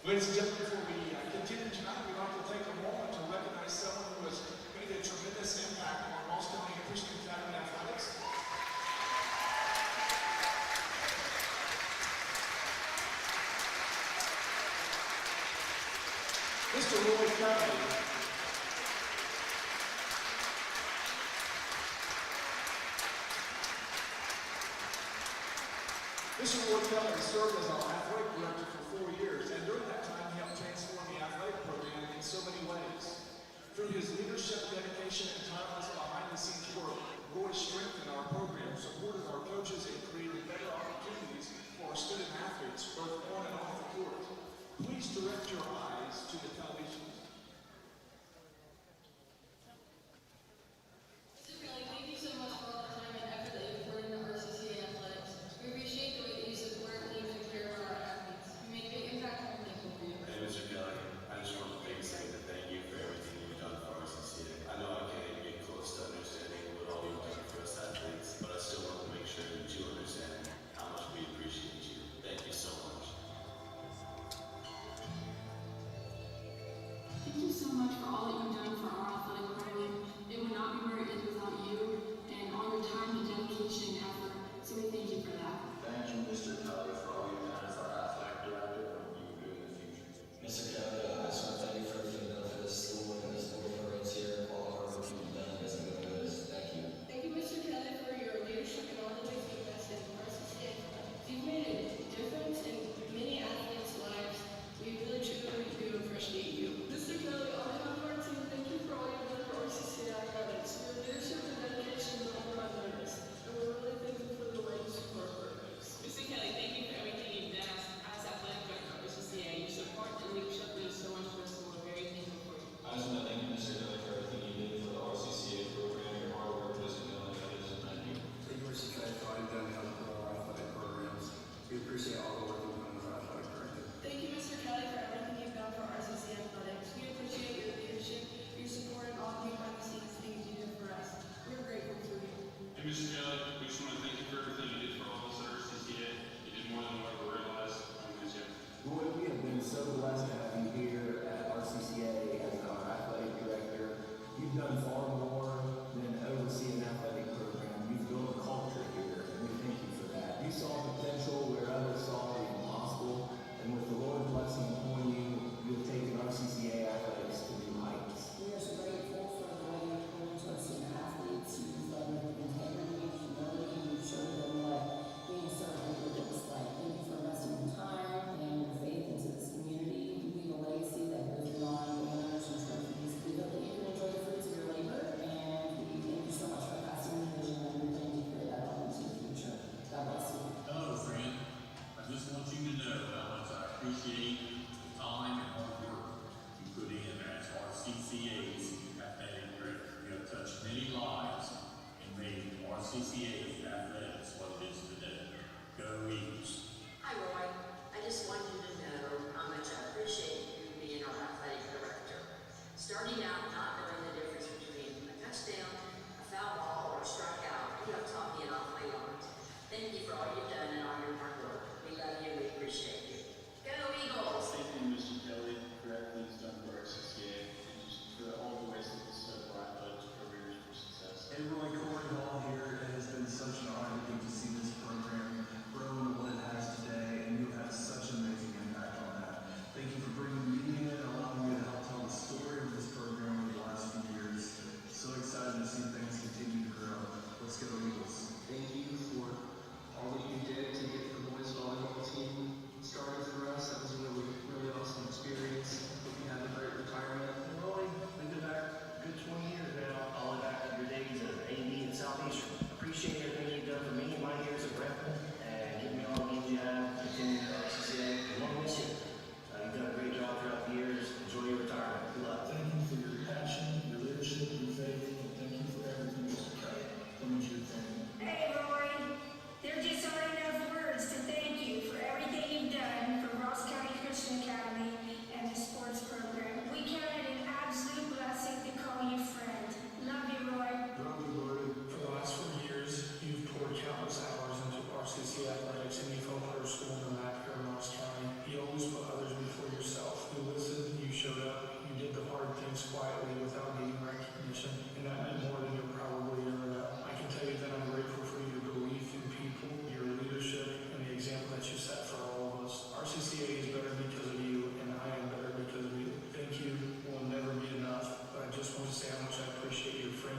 Ladies and gentlemen, before we continue tonight, we'd like to take a moment to recognize someone who has made a tremendous impact on Wellston Christian Academy athletics. Mr. Roy Kelley. Mr. Roy Kelley served as our athletic director for 4 years, and during that time he helped transform the athletic program in so many ways. Through his leadership, dedication, and tireless behind-the-scenes work, Roy strengthened our program, supported our coaches, and created better opportunities for our student athletes, both on and off the court. Please direct your eyes to the television. Mr. Kelley, thank you so much for all the time and effort that you put into RCCA athletics. We appreciate the way that you support and you take care of our athletes. You make a big impact on the people for you. Hey, Mr. Kelley, I just want to say that thank you for everything you've done for RCCA. I know I can't even get close to understanding what all you've done for us athletes, but I still want to make sure that you understand how much we appreciate you. Thank you so much. Thank you so much for all that you've done for our athletic program. It would not be where it is without you and all your time and dedication and effort. So we thank you for that. Thank you, Mr. Kelley, for all you've done as our athletic director and what you will do in the future. Mr. Kelley, I just want to thank you for everything you've done for this school and this board programs here. All the hard work you've done as a good news. Thank you. Thank you, Mr. Kelley, for your leadership and all the ways you invested in RCCA. You've made a difference in many athletes' lives. We really truly do appreciate you. Mr. Kelley, on behalf of our team, thank you for all you've done for RCCA athletics. Your leadership and dedication is all around us, and we're really thankful for the way you support our programs. Mr. Kelley, thank you for everything you've done as athletic director of RCCA. Your support and leadership means so much for us, and we're very thankful for you. I just want to thank you, Mr. Kelley, for everything you did for the RCCA program. Your hard work, Mr. Kelley, thank you. Thank you, Mr. Kelley, for all you've done to help grow our athletic programs. We appreciate all the work you've done as our athletic director. Thank you, Mr. Kelley, for everything you've done for RCCA athletics. We appreciate your leadership, your support, and all the behind-the-scenes things you do for us. We're grateful for you. Hey, Mr. Kelley, we just want to thank you for everything you did for all of us at RCCA. You did more than what we realized. I miss you. Roy, we have been so blessed to have you here at RCCA as our athletic director. You've done far more than oversee an athletic program. You've built a culture here, and we thank you for that. You saw potential where others saw the impossible, and with the Lord's blessing upon you, you have taken RCCA athletics to new heights. We are so grateful for the way you've poured into our student athletes. You've led with integrity and humility. You've shown them what being a servant leader looks like. Thank you for investing your time and your faith into this community. You leave a legacy that goes beyond banners and trophies. We hope that you can enjoy the fruits of your labor, and we thank you so much for passing the vision and everything to carry that on into the future. God bless you. Hello, friend. I just want you to know how much I appreciate the time and hard work you put in as RCCA's athletic director. You have touched many lives and made RCCA athletics what it is today. Go Eagles. Hi, Roy. I just want you to know how much I appreciate you being our athletic director. Starting out not knowing the difference between a touchdown, a foul ball, or a strikeout, you have taught me an awful lot. Thank you for all you've done and all your hard work. We love you and we appreciate you. Go Eagles! Thank you, Mr. Kelley, for everything you've done for RCCA and just for all the ways that you set our athletics programs for success. Hey, Roy Kelley here. It has been such an honor to get to see this program grow into what it has today, and you've had such an amazing impact on that. Thank you for bringing me in and allowing me to help tell the story of this program over the last few years. So excited to see things continue to grow. Let's go Eagles. Thank you for all that you did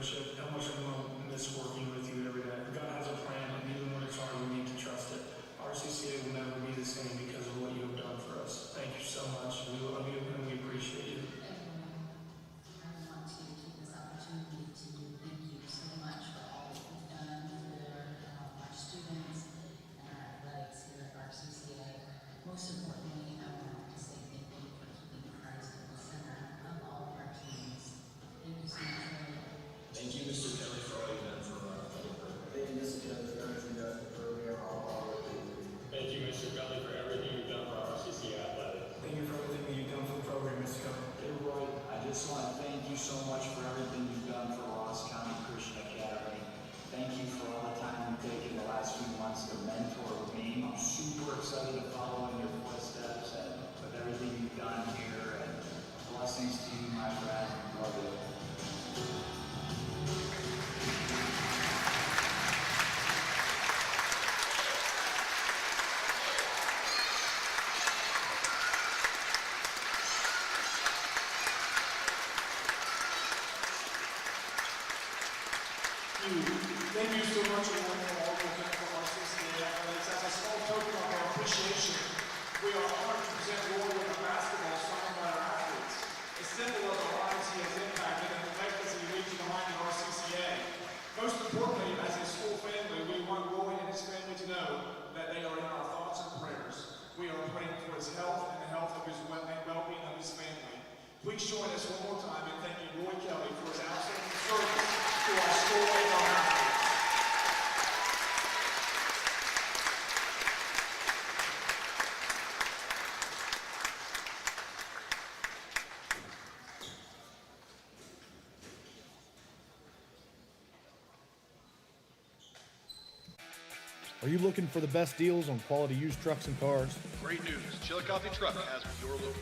friendship, how much I'm going to miss working with you every day. God has a plan, and even when it's hard, we need to trust it. RCCA will never be the same because of what you have done for us. Thank you so much. We love you and we appreciate you. I want to take this opportunity to thank you so much for all that you've done for our students and our athletics here at RCCA. Most importantly, I want to say thank you for keeping Christ at the center of all of our teams. Thank you so much, Roy. Thank you, Mr. Kelley, for all you've done for our athletic program. Thank you, Mr. Kelley, for everything you've done for the program, all of our work. Thank you, Mr. Kelley, for everything you've done for RCCA athletics. Thank you for everything that you've done for the program, Mr. Kelley. Hey, Roy, I just want to thank you so much for everything you've done for Ross County Christian Academy. Thank you for all the time you've taken the last few months to mentor me. I'm super excited to follow in your footsteps and with everything you've done here. And blessings to you, my friend. Love you. Thank you so much again for all you've done for RCCA athletics. As a small token of our appreciation, we are honored to present Roy with a basketball signed by our athletes. A symbol of the lives he has impacted and the legacy he leaves behind at RCCA. Most importantly, as a school family, we want Roy and his family to know that they are in our thoughts and prayers. We are praying for his health and the health of his well-being of his family. Please join us one more time in thanking Roy Kelley for his outstanding service to our school and our athletes. Are you looking for the best deals on quality used trucks and cars? Great news, Chillicothe Truck has your local.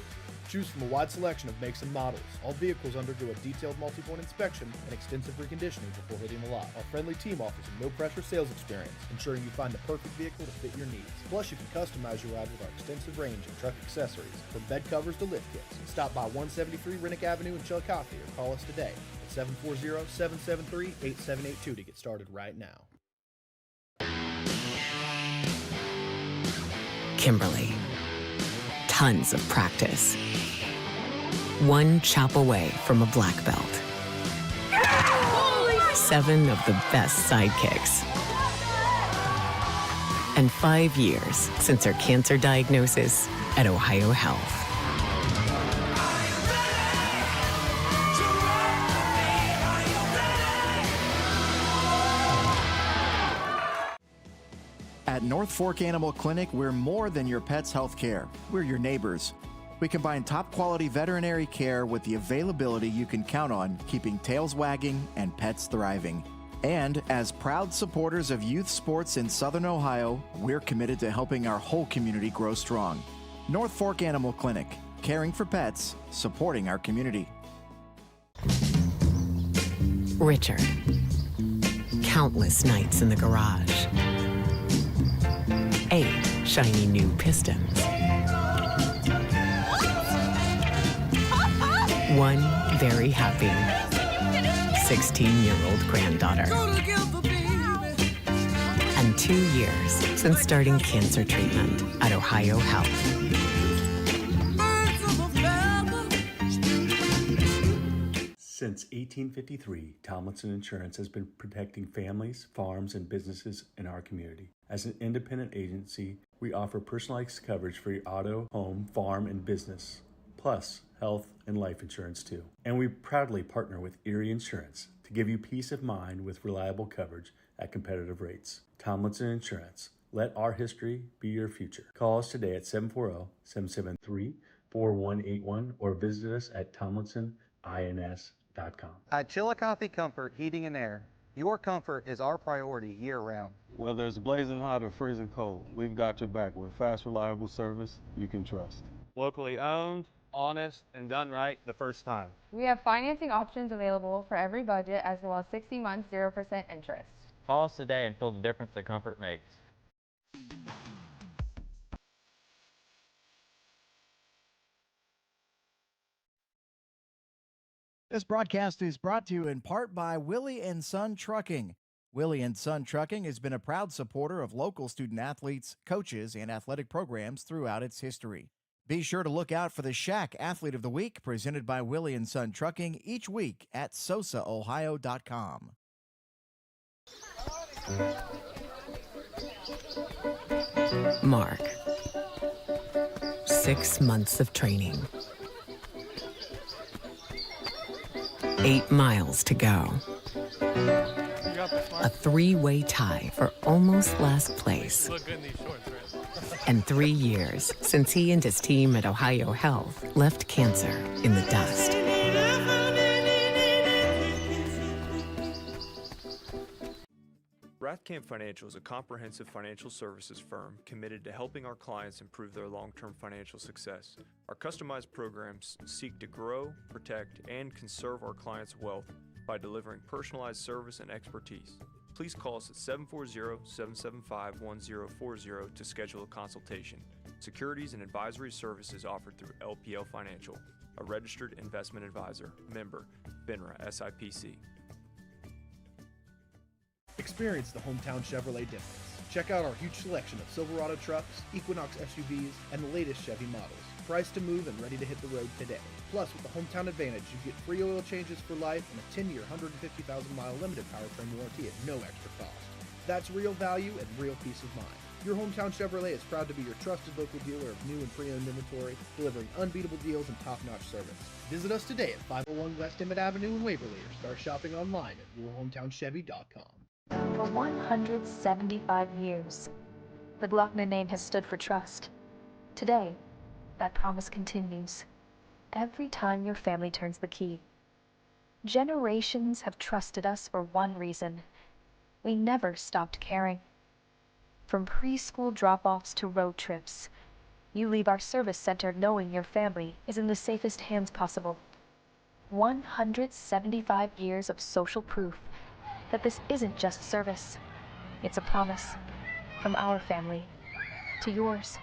Choose from a wide selection of makes and models. All vehicles undergo a detailed multi-point inspection and extensive reconditioning before hitting the lot. Our friendly team offers a no-pressure sales experience, ensuring you find the perfect vehicle to fit your needs. Plus, you can customize your ride with our extensive range of truck accessories, from bed covers to lift kits. Stop by 173 Rennick Avenue in Chillicothe or call us today at 740-773-8782 to get started right now. Kimberly. Tons of practice. One chop away from a black belt. 7 of the best sidekicks. And 5 years since her cancer diagnosis at Ohio Health. At North Fork Animal Clinic, we're more than your pet's health care. We're your neighbors. We combine top-quality veterinary care with the availability you can count on, keeping tails wagging and pets thriving. And as proud supporters of youth sports in Southern Ohio, we're committed to helping our whole community grow strong. North Fork Animal Clinic, caring for pets, supporting our community. Richard. Countless nights in the garage. 8 shiny new pistons. 1 very happy 16-year-old granddaughter. And 2 years since starting cancer treatment at Ohio Health. Since 1853, Tomlinson Insurance has been protecting families, farms, and businesses in our community. As an independent agency, we offer personalized coverage for your auto, home, farm, and business, plus health and life insurance too. And we proudly partner with Erie Insurance to give you peace of mind with reliable coverage at competitive rates. Tomlinson Insurance. Let our history be your future. Call us today at 740-773-4181 or visit us at tomlinsonins.com. At Chillicothe Comfort Heating and Air, your comfort is our priority year-round. Whether it's blazing hot or freezing cold, we've got your back with fast, reliable service you can trust. Locally owned, honest, and done right the first time. We have financing options available for every budget, as well as 60 months 0% interest. Call us today and feel the difference that comfort makes. This broadcast is brought to you in part by Willie & Son Trucking. Willie & Son Trucking has been a proud supporter of local student athletes, coaches, and athletic programs throughout its history. Be sure to look out for the Shack Athlete of the Week presented by Willie & Son Trucking each week at SOSAOhio.com. Mark. 6 months of training. 8 miles to go. A 3-way tie for almost last place. And 3 years since he and his team at Ohio Health left cancer in the dust. Rathkamp Financial is a comprehensive financial services firm committed to helping our clients improve their long-term financial success. Our customized programs seek to grow, protect, and conserve our clients' wealth by delivering personalized service and expertise. Please call us at 740-775-1040 to schedule a consultation. Securities and advisory services offered through LPL Financial, a registered investment advisor, member, FINRA SIPC. Experience the hometown Chevrolet difference. Check out our huge selection of Silverado trucks, Equinox SUVs, and the latest Chevy models. Priced to move and ready to hit the road today. Plus, with the Hometown Advantage, you get free oil changes for life and a 10-year, 150,000-mile limited powertrain warranty at no extra cost. That's real value and real peace of mind. Your Hometown Chevrolet is proud to be your trusted local dealer of new and pre-owned inventory, delivering unbeatable deals and top-notch service. Visit us today at 501 West Emmett Avenue in Waverly or start shopping online at yourhometownchevy.com. For 175 years, the Glockner name has stood for trust. Today, that promise continues. Every time your family turns the key. Generations have trusted us for one reason. We never stopped caring. From preschool drop-offs to road trips, you leave our service center knowing your family is in the safest hands possible. 175 years of social proof that this isn't just service. It's a promise from our family to yours.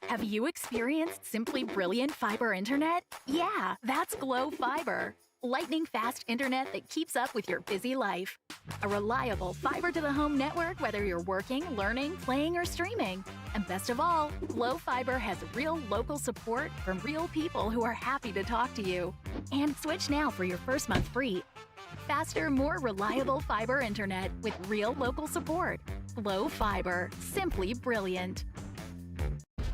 Have you experienced simply brilliant fiber internet? Yeah, that's Glow Fiber. Lightning-fast internet that keeps up with your busy life. A reliable fiber-to-the-home network whether you're working, learning, playing, or streaming. And best of all, Glow Fiber has real local support from real people who are happy to talk to you. And switch now for your first month free. Faster, more reliable fiber internet with real local support. Glow Fiber. Simply brilliant.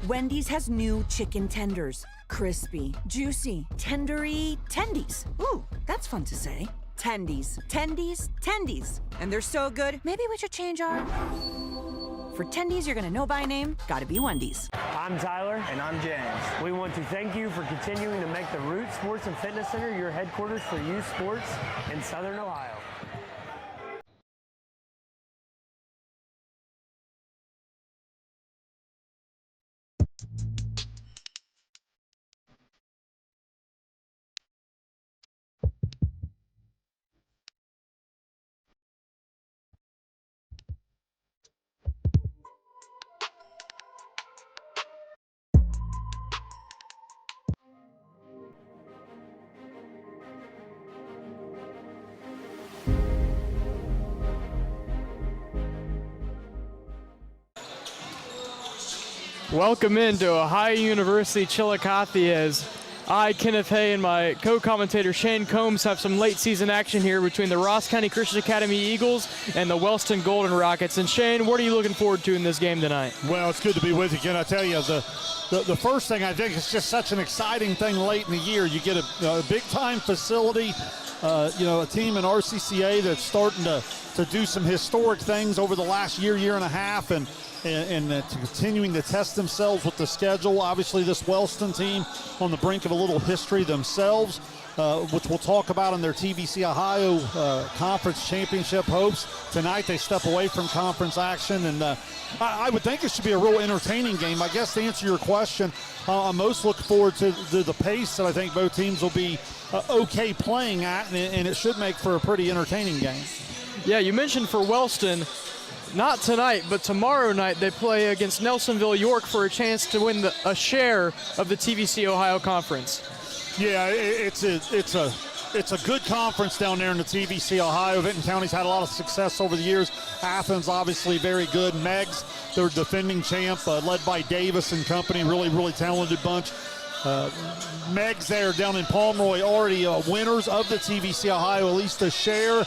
Wendy's has new chicken tenders. Crispy, juicy, tendery tendies. Ooh, that's fun to say. Tendies, tendies, tendies. And they're so good, maybe we should change our... For tendies you're gonna know by name, gotta be Wendy's. I'm Tyler. And I'm James. We want to thank you for continuing to make the Root Sports and Fitness Center your headquarters for youth sports in Southern Ohio. Welcome into Ohio University Chillicothe as I, Kenneth Hay, and my co-commentator Shane Combs have some late season action here between the Ross County Christian Academy Eagles and the Wellston Golden Rockets. And Shane, what are you looking forward to in this game tonight? Well, it's good to be with you, Ken. I tell you, the first thing I think is just such an exciting thing late in the year. You get a big-time facility, a team in RCCA that's starting to do some historic things over the last year and a half, and continuing to test themselves with the schedule. Obviously, this Wellston team on the brink of a little history themselves, which we'll talk about in their TVC Ohio Conference Championship hopes. Tonight, they step away from conference action, and I would think it should be a real entertaining game. I guess to answer your question, I'm most looking forward to the pace that I think both teams will be okay playing at, and it should make for a pretty entertaining game. Yeah, you mentioned for Wellston, not tonight, but tomorrow night they play against Nelsonville York for a chance to win a share of the TVC Ohio Conference. Yeah, it's a good conference down there in the TVC Ohio. Vinton County's had a lot of success over the years. Athens, obviously, very good. Megs, their defending champ, led by Davis and company. Really talented bunch. Megs there down in Pomeroy, already winners of the TVC Ohio, at least a share.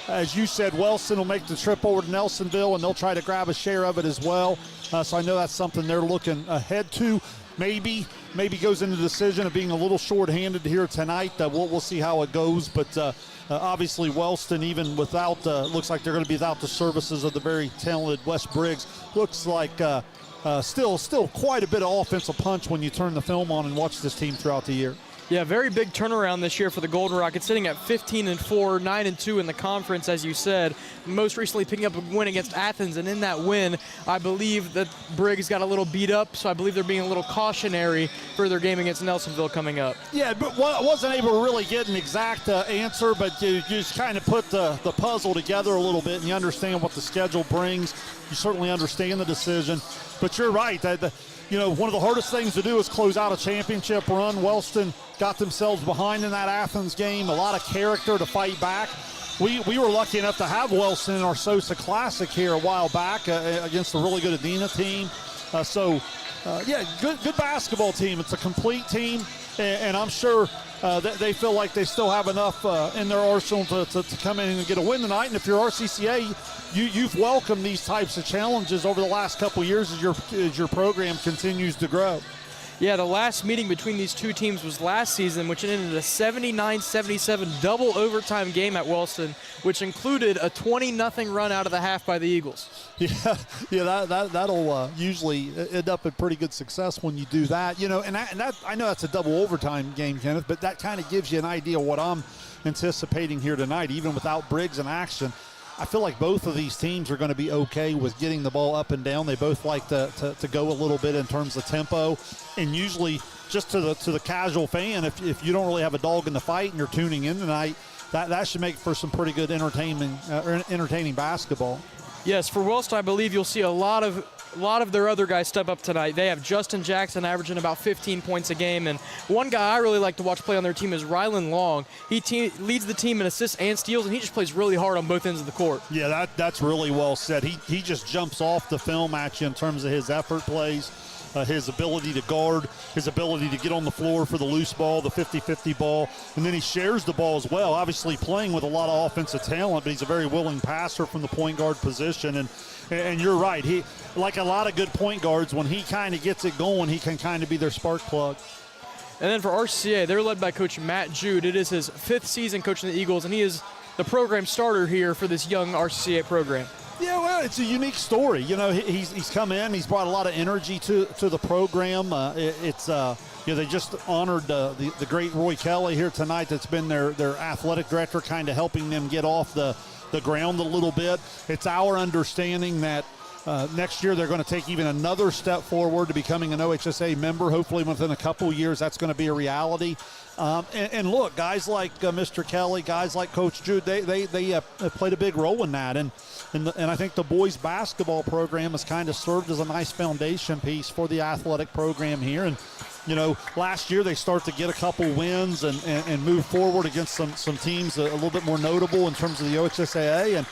As you said, Wellston will make the trip over to Nelsonville, and they'll try to grab a share of it as well. So I know that's something they're looking ahead to. Maybe goes into the decision of being a little short-handed here tonight. We'll see how it goes. But obviously Wellston, even without, looks like they're going to be without the services of the very talented Wes Briggs. Looks like still quite a bit of offensive punch when you turn the film on and watch this team throughout the year. Yeah, very big turnaround this year for the Golden Rockets, sitting at 15-4, 9-2 in the conference, as you said. Most recently picking up a win against Athens, and in that win, I believe that Briggs got a little beat up, so I believe they're being a little cautionary for their game against Nelsonville coming up. Yeah, but wasn't able to really get an exact answer, but you just kind of put the puzzle together a little bit, and you understand what the schedule brings. You certainly understand the decision, but you're right. One of the hardest things to do is close out a championship run. Wellston got themselves behind in that Athens game, a lot of character to fight back. We were lucky enough to have Wellston in our SOSA Classic here a while back against a really good Adena team. Good basketball team. It's a complete team, and I'm sure that they feel like they still have enough in their arsenal to come in and get a win tonight. And if you're RCCA, you've welcomed these types of challenges over the last couple of years as your program continues to grow. Yeah, the last meeting between these two teams was last season, which ended in a 79-77 double overtime game at Wellston, which included a 20-0 run out of the half by the Eagles. That'll usually end up in pretty good success when you do that. I know that's a double overtime game, Kenneth, but that kind of gives you an idea of what I'm anticipating here tonight, even without Briggs in action. I feel like both of these teams are going to be okay with getting the ball up and down. They both like to go a little bit in terms of tempo, and usually just to the casual fan, if you don't really have a dog in the fight and you're tuning in tonight, that should make for some pretty good entertaining basketball. Yes, for Wellston, I believe you'll see a lot of their other guys step up tonight. They have Justin Jackson averaging about 15 points a game, and one guy I really like to watch play on their team is Rylan Long. He leads the team in assists and steals, and he just plays really hard on both ends of the court. Yeah, that's really well said. He just jumps off the film at you in terms of his effort plays, his ability to guard, his ability to get on the floor for the loose ball, the 50-50 ball, and then he shares the ball as well, obviously playing with a lot of offensive talent, but he's a very willing passer from the point guard position. And you're right. He, like a lot of good point guards, when he kind of gets it going, he can kind of be their spark plug. And then for RCCA, they're led by Coach Matt Jude. It is his 5th season coaching the Eagles, and he is the program starter here for this young RCCA program. Yeah, well, it's a unique story. He's come in, he's brought a lot of energy to the program. They just honored the great Roy Kelley here tonight. That's been their athletic director, kind of helping them get off the ground a little bit. It's our understanding that next year they're going to take even another step forward to becoming an OHSA member. Hopefully within a couple of years that's going to be a reality. And look, guys like Mr. Kelley, guys like Coach Jude, they played a big role in that. And I think the boys basketball program has kind of served as a nice foundation piece for the athletic program here. And last year they start to get a couple wins and move forward against some teams a little bit more notable in terms of the OHSAA, and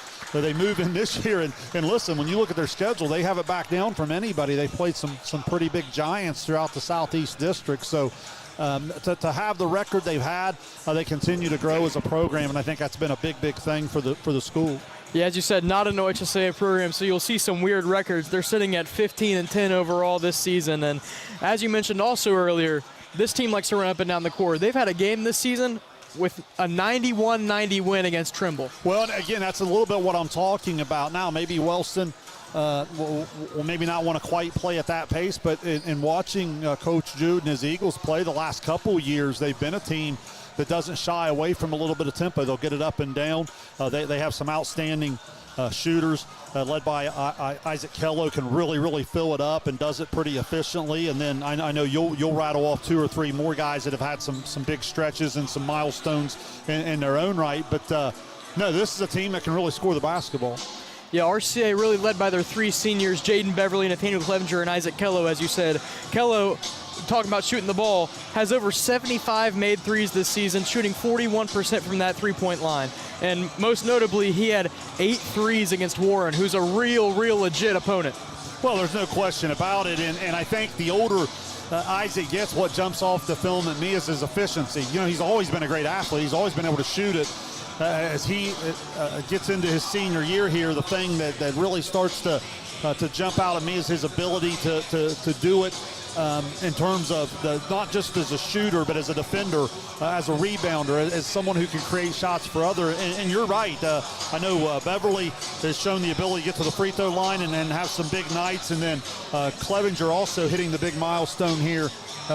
they move in this year. And listen, when you look at their schedule, they haven't backed down from anybody. They've played some pretty big giants throughout the Southeast District. So to have the record they've had, they continue to grow as a program, and I think that's been a big thing for the school. Yeah, as you said, not an OHSAA program, so you'll see some weird records. They're sitting at 15-10 overall this season, and as you mentioned also earlier, this team likes to run up and down the court. They've had a game this season with a 91-90 win against Trimble. Well, again, that's a little bit what I'm talking about now. Maybe Wellston will maybe not want to quite play at that pace, but in watching Coach Jude and his Eagles play the last couple years, they've been a team that doesn't shy away from a little bit of tempo. They'll get it up and down. They have some outstanding shooters led by Isaac Kello, can really fill it up and does it pretty efficiently. And then I know you'll rattle off 2 or 3 more guys that have had some big stretches and some milestones in their own right. But no, this is a team that can really score the basketball. Yeah, RCCA really led by their 3 seniors, Jaden Beverly, Nathaniel Clevenger, and Isaac Kello, as you said. Kello talking about shooting the ball, has over 75 made threes this season, shooting 41% from that three-point line. And most notably, he had 8 threes against Warren, who's a real legit opponent. Well, there's no question about it, and I think the older Isaac gets, what jumps off the film at me is his efficiency. You know, he's always been a great athlete. He's always been able to shoot it. As he gets into his senior year here, the thing that really starts to jump out at me is his ability to do it in terms of not just as a shooter, but as a defender, as a rebounder, as someone who can create shots for others. And you're right. I know Beverly has shown the ability to get to the free throw line and have some big nights. And then Clevenger also hitting the big milestone here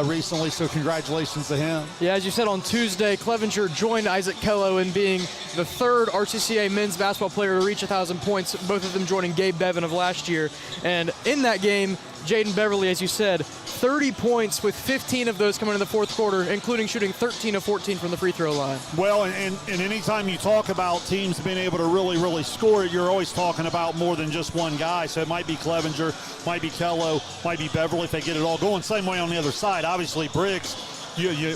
recently, so congratulations to him. Yeah, as you said, on Tuesday, Clevenger joined Isaac Kello in being the 3rd RCCA men's basketball player to reach 1,000 points, both of them joining Gabe Bevan of last year. And in that game, Jaden Beverly, as you said, 30 points with 15 of those coming in the fourth quarter, including shooting 13 of 14 from the free throw line. Well, and anytime you talk about teams being able to really score it, you're always talking about more than just one guy. So it might be Clevenger, might be Kello, might be Beverly if they get it all going. Same way on the other side. Obviously, Briggs,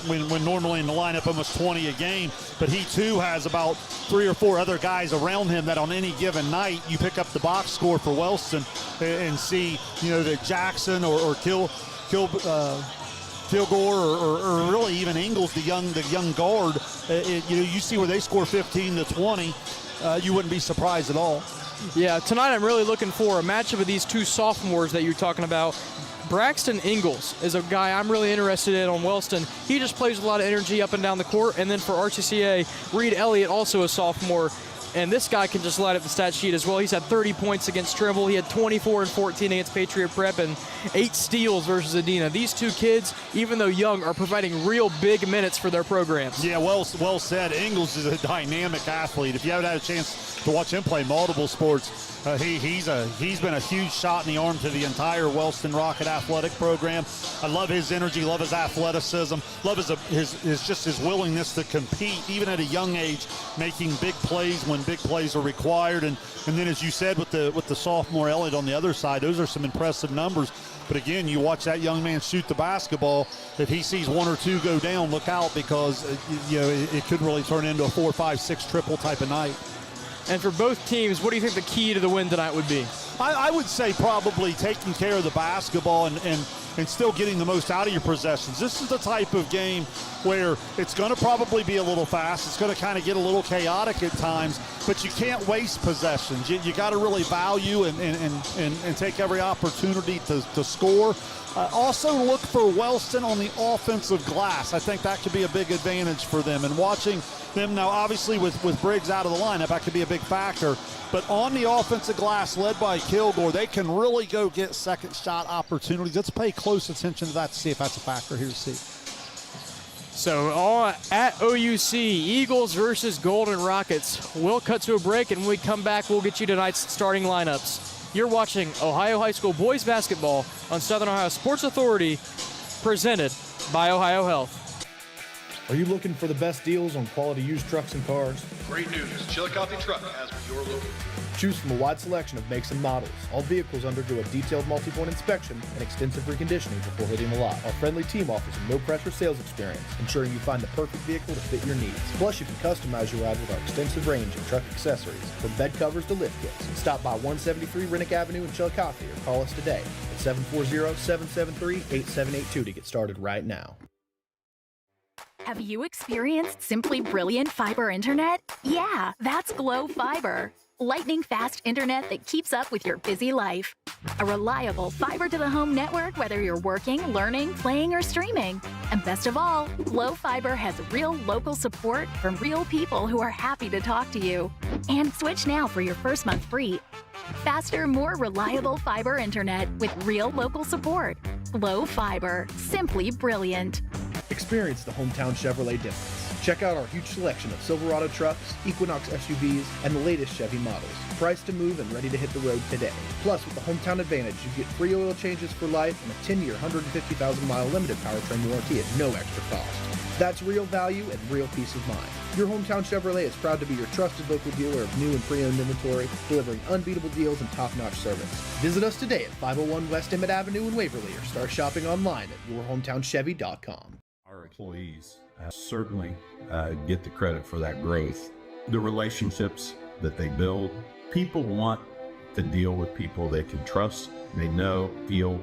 when normally in the lineup almost 20 a game, but he too has about 3 or 4 other guys around him that on any given night you pick up the box score for Wellston and see, that Jackson or Kilgore or really even Ingles, the young guard, you see where they score 15 to 20, you wouldn't be surprised at all. Yeah, tonight I'm really looking for a matchup of these 2 sophomores that you're talking about. Braxton Ingles is a guy I'm really interested in on Wellston. He just plays with a lot of energy up and down the court. And then for RCCA, Reed Elliott, also a sophomore. And this guy can just light up the stat sheet as well. He's had 30 points against Trimble. He had 24 and 14 against Patriot Prep and 8 steals versus Adena. These 2 kids, even though young, are providing real big minutes for their programs. Yeah, well said. Ingles is a dynamic athlete. If you haven't had a chance to watch him play multiple sports, he's been a huge shot in the arm to the entire Wellston Rocket athletic program. I love his energy, love his athleticism, love his willingness to compete, even at a young age, making big plays when big plays are required. And then, as you said, with the sophomore Elliott on the other side, those are some impressive numbers. But again, you watch that young man shoot the basketball. If he sees 1 or 2 go down, look out, because it could really turn into a 4, 5, 6 triple type of night. And for both teams, what do you think the key to the win tonight would be? I would say probably taking care of the basketball and still getting the most out of your possessions. This is the type of game where it's going to probably be a little fast. It's going to kind of get a little chaotic at times, but you can't waste possessions. You got to really value and take every opportunity to score. Also look for Wellston on the offensive glass. I think that could be a big advantage for them. And watching them now, obviously with Briggs out of the lineup, that could be a big factor. But on the offensive glass, led by Kilgore, they can really go get second shot opportunities. Let's pay close attention to that to see if that's a factor here to see. So at OUC, Eagles versus Golden Rockets. We'll cut to a break, and when we come back, we'll get you tonight's starting lineups. You're watching Ohio High School boys basketball on Southern Ohio Sports Authority, presented by Ohio Health. Are you looking for the best deals on quality used trucks and cars? Great news. Chillicothe Truck has what you're looking for. Choose from a wide selection of makes and models. All vehicles undergo a detailed multi-point inspection and extensive reconditioning before hitting the lot. Our friendly team offers a no-pressure sales experience, ensuring you find the perfect vehicle to fit your needs. Plus, you can customize your ride with our extensive range of truck accessories, from bed covers to lift kits. Stop by 173 Rennick Avenue in Chillicothe or call us today at 740-773-8782 to get started right now. Have you experienced simply brilliant fiber internet? Yeah, that's Glow Fiber. Lightning fast internet that keeps up with your busy life. A reliable fiber-to-the-home network, whether you're working, learning, playing, or streaming. And best of all, Glow Fiber has real local support from real people who are happy to talk to you. And switch now for your first month free. Faster, more reliable fiber internet with real local support. Glow Fiber. Simply brilliant. Experience the hometown Chevrolet difference. Check out our huge selection of Silverado trucks, Equinox SUVs, and the latest Chevy models. Priced to move and ready to hit the road today. Plus, with the Hometown Advantage, you get free oil changes for life and a 10-year, 150,000-mile limited powertrain warranty at no extra cost. That's real value and real peace of mind. Your Hometown Chevrolet is proud to be your trusted local dealer of new and pre-owned inventory, delivering unbeatable deals and top-notch service. Visit us today at 501 West Emmett Avenue in Waverly or start shopping online at yourhometownchevy.com. Our employees certainly get the credit for that growth. The relationships that they build, people want to deal with people they can trust, they know, feel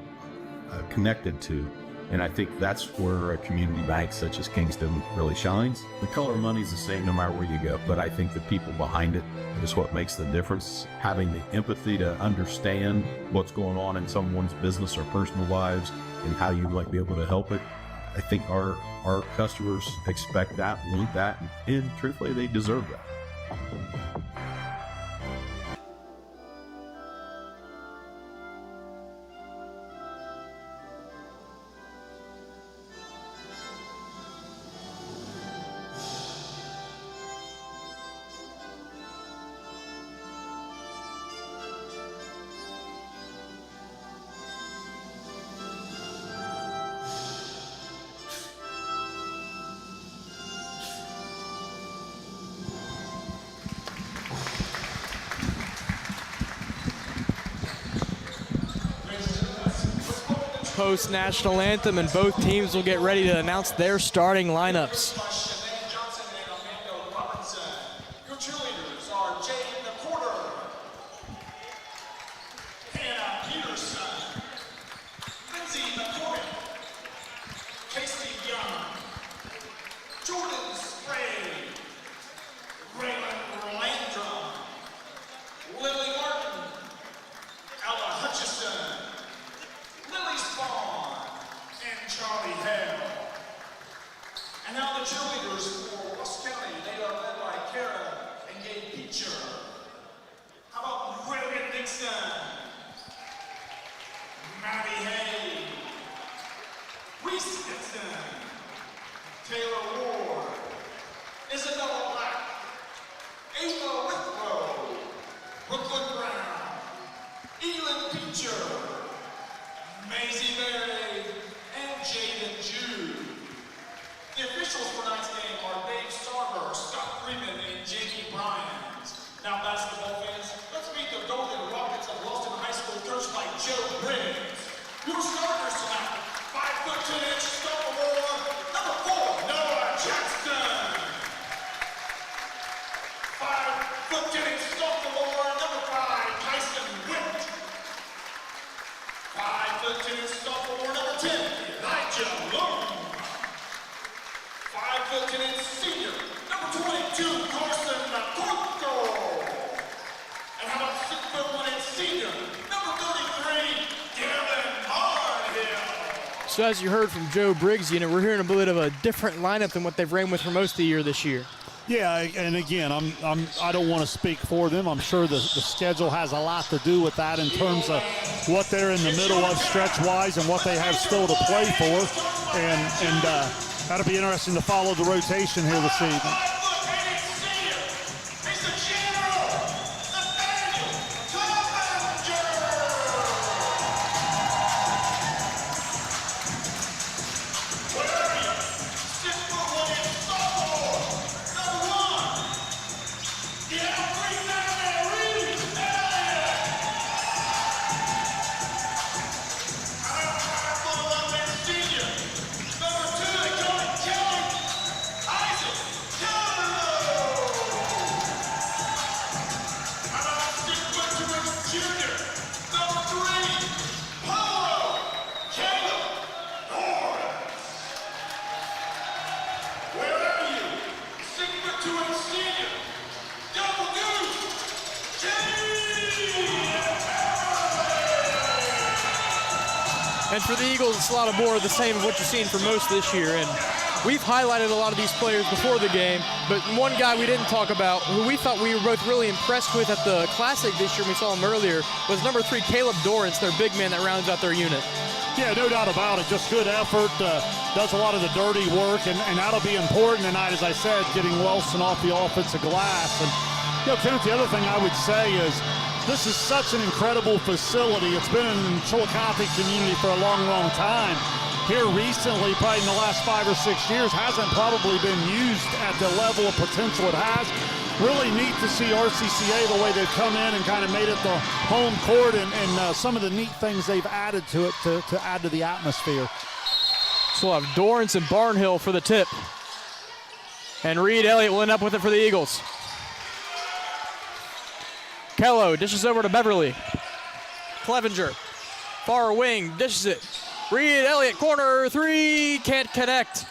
connected to. And I think that's where a community bank such as Kingston really shines. The color of money is the same no matter where you go, but I think the people behind it is what makes the difference. Having the empathy to understand what's going on in someone's business or personal lives and how you might be able to help it. I think our customers expect that, want that, and truthfully, they deserve that. Post-national anthem, and both teams will get ready to announce their starting lineups. Your cheerleaders are Jane McCorder, Hannah Peterson, Lindsay McCormick, Casey Young, Jordan Spray, Raylan Landrum, Lily Martin, Ella Hutchison, Lily Spawn, and Charlie Hale. And now the cheerleaders for Ross County, they are led by Kara and Gabe Peacher. How about Brilliant Nixon, Maddie Hay, Reese Dixon, Taylor Ward, Isabella Black, Ava Withrow, Brooklyn Brown, Elin Peacher, Maisie Berry, and Jaden Jude. The officials for tonight's game are Dave Starber, Scott Freeman, and Jamie Bryant. Now, basketball fans, let's meet the Golden Rockets of Wellston High School, coached by Joe Briggs. Your starters tonight, 5'10" sophomore, number 4, Noah Jackson. 5'10" sophomore, number 5, Tyson Witt. 5'10" sophomore, number 10, Elijah Long. 5'10" senior, number 22, Carson McCorkle. And how about 6'1" senior, number 33, Gavin Hardhill. So as you heard from Joe Briggs' unit, we're hearing a bit of a different lineup than what they've ran with for most of the year this year. Yeah, and again, I don't want to speak for them. I'm sure the schedule has a lot to do with that in terms of what they're in the middle of stretch-wise and what they have still to play for. And that'll be interesting to follow the rotation here this evening. And for the Eagles, it's a lot more of the same of what you've seen for most this year. And we've highlighted a lot of these players before the game, but one guy we didn't talk about, who we thought we were both really impressed with at the Classic this year, we saw him earlier, was number 3, Caleb Dorrance, their big man that rounds out their unit. Yeah, no doubt about it. Just good effort, does a lot of the dirty work, and that'll be important tonight, as I said, getting Wellston off the offensive glass. And, you know, Kenneth, the other thing I would say is this is such an incredible facility. It's been in the Chillicothe community for a long, long time. here recently, probably in the last 5 or 6 years, hasn't probably been used at the level of potential it has. Really neat to see RCCA the way they've come in and kind of made it the home court and some of the neat things they've added to it to add to the atmosphere. So we'll have Dorrance and Barnhill for the tip. And Reed Elliott will end up with it for the Eagles. Kello dishes over to Beverly. Clevenger, far wing, dishes it. Reed Elliott, corner three, can't connect.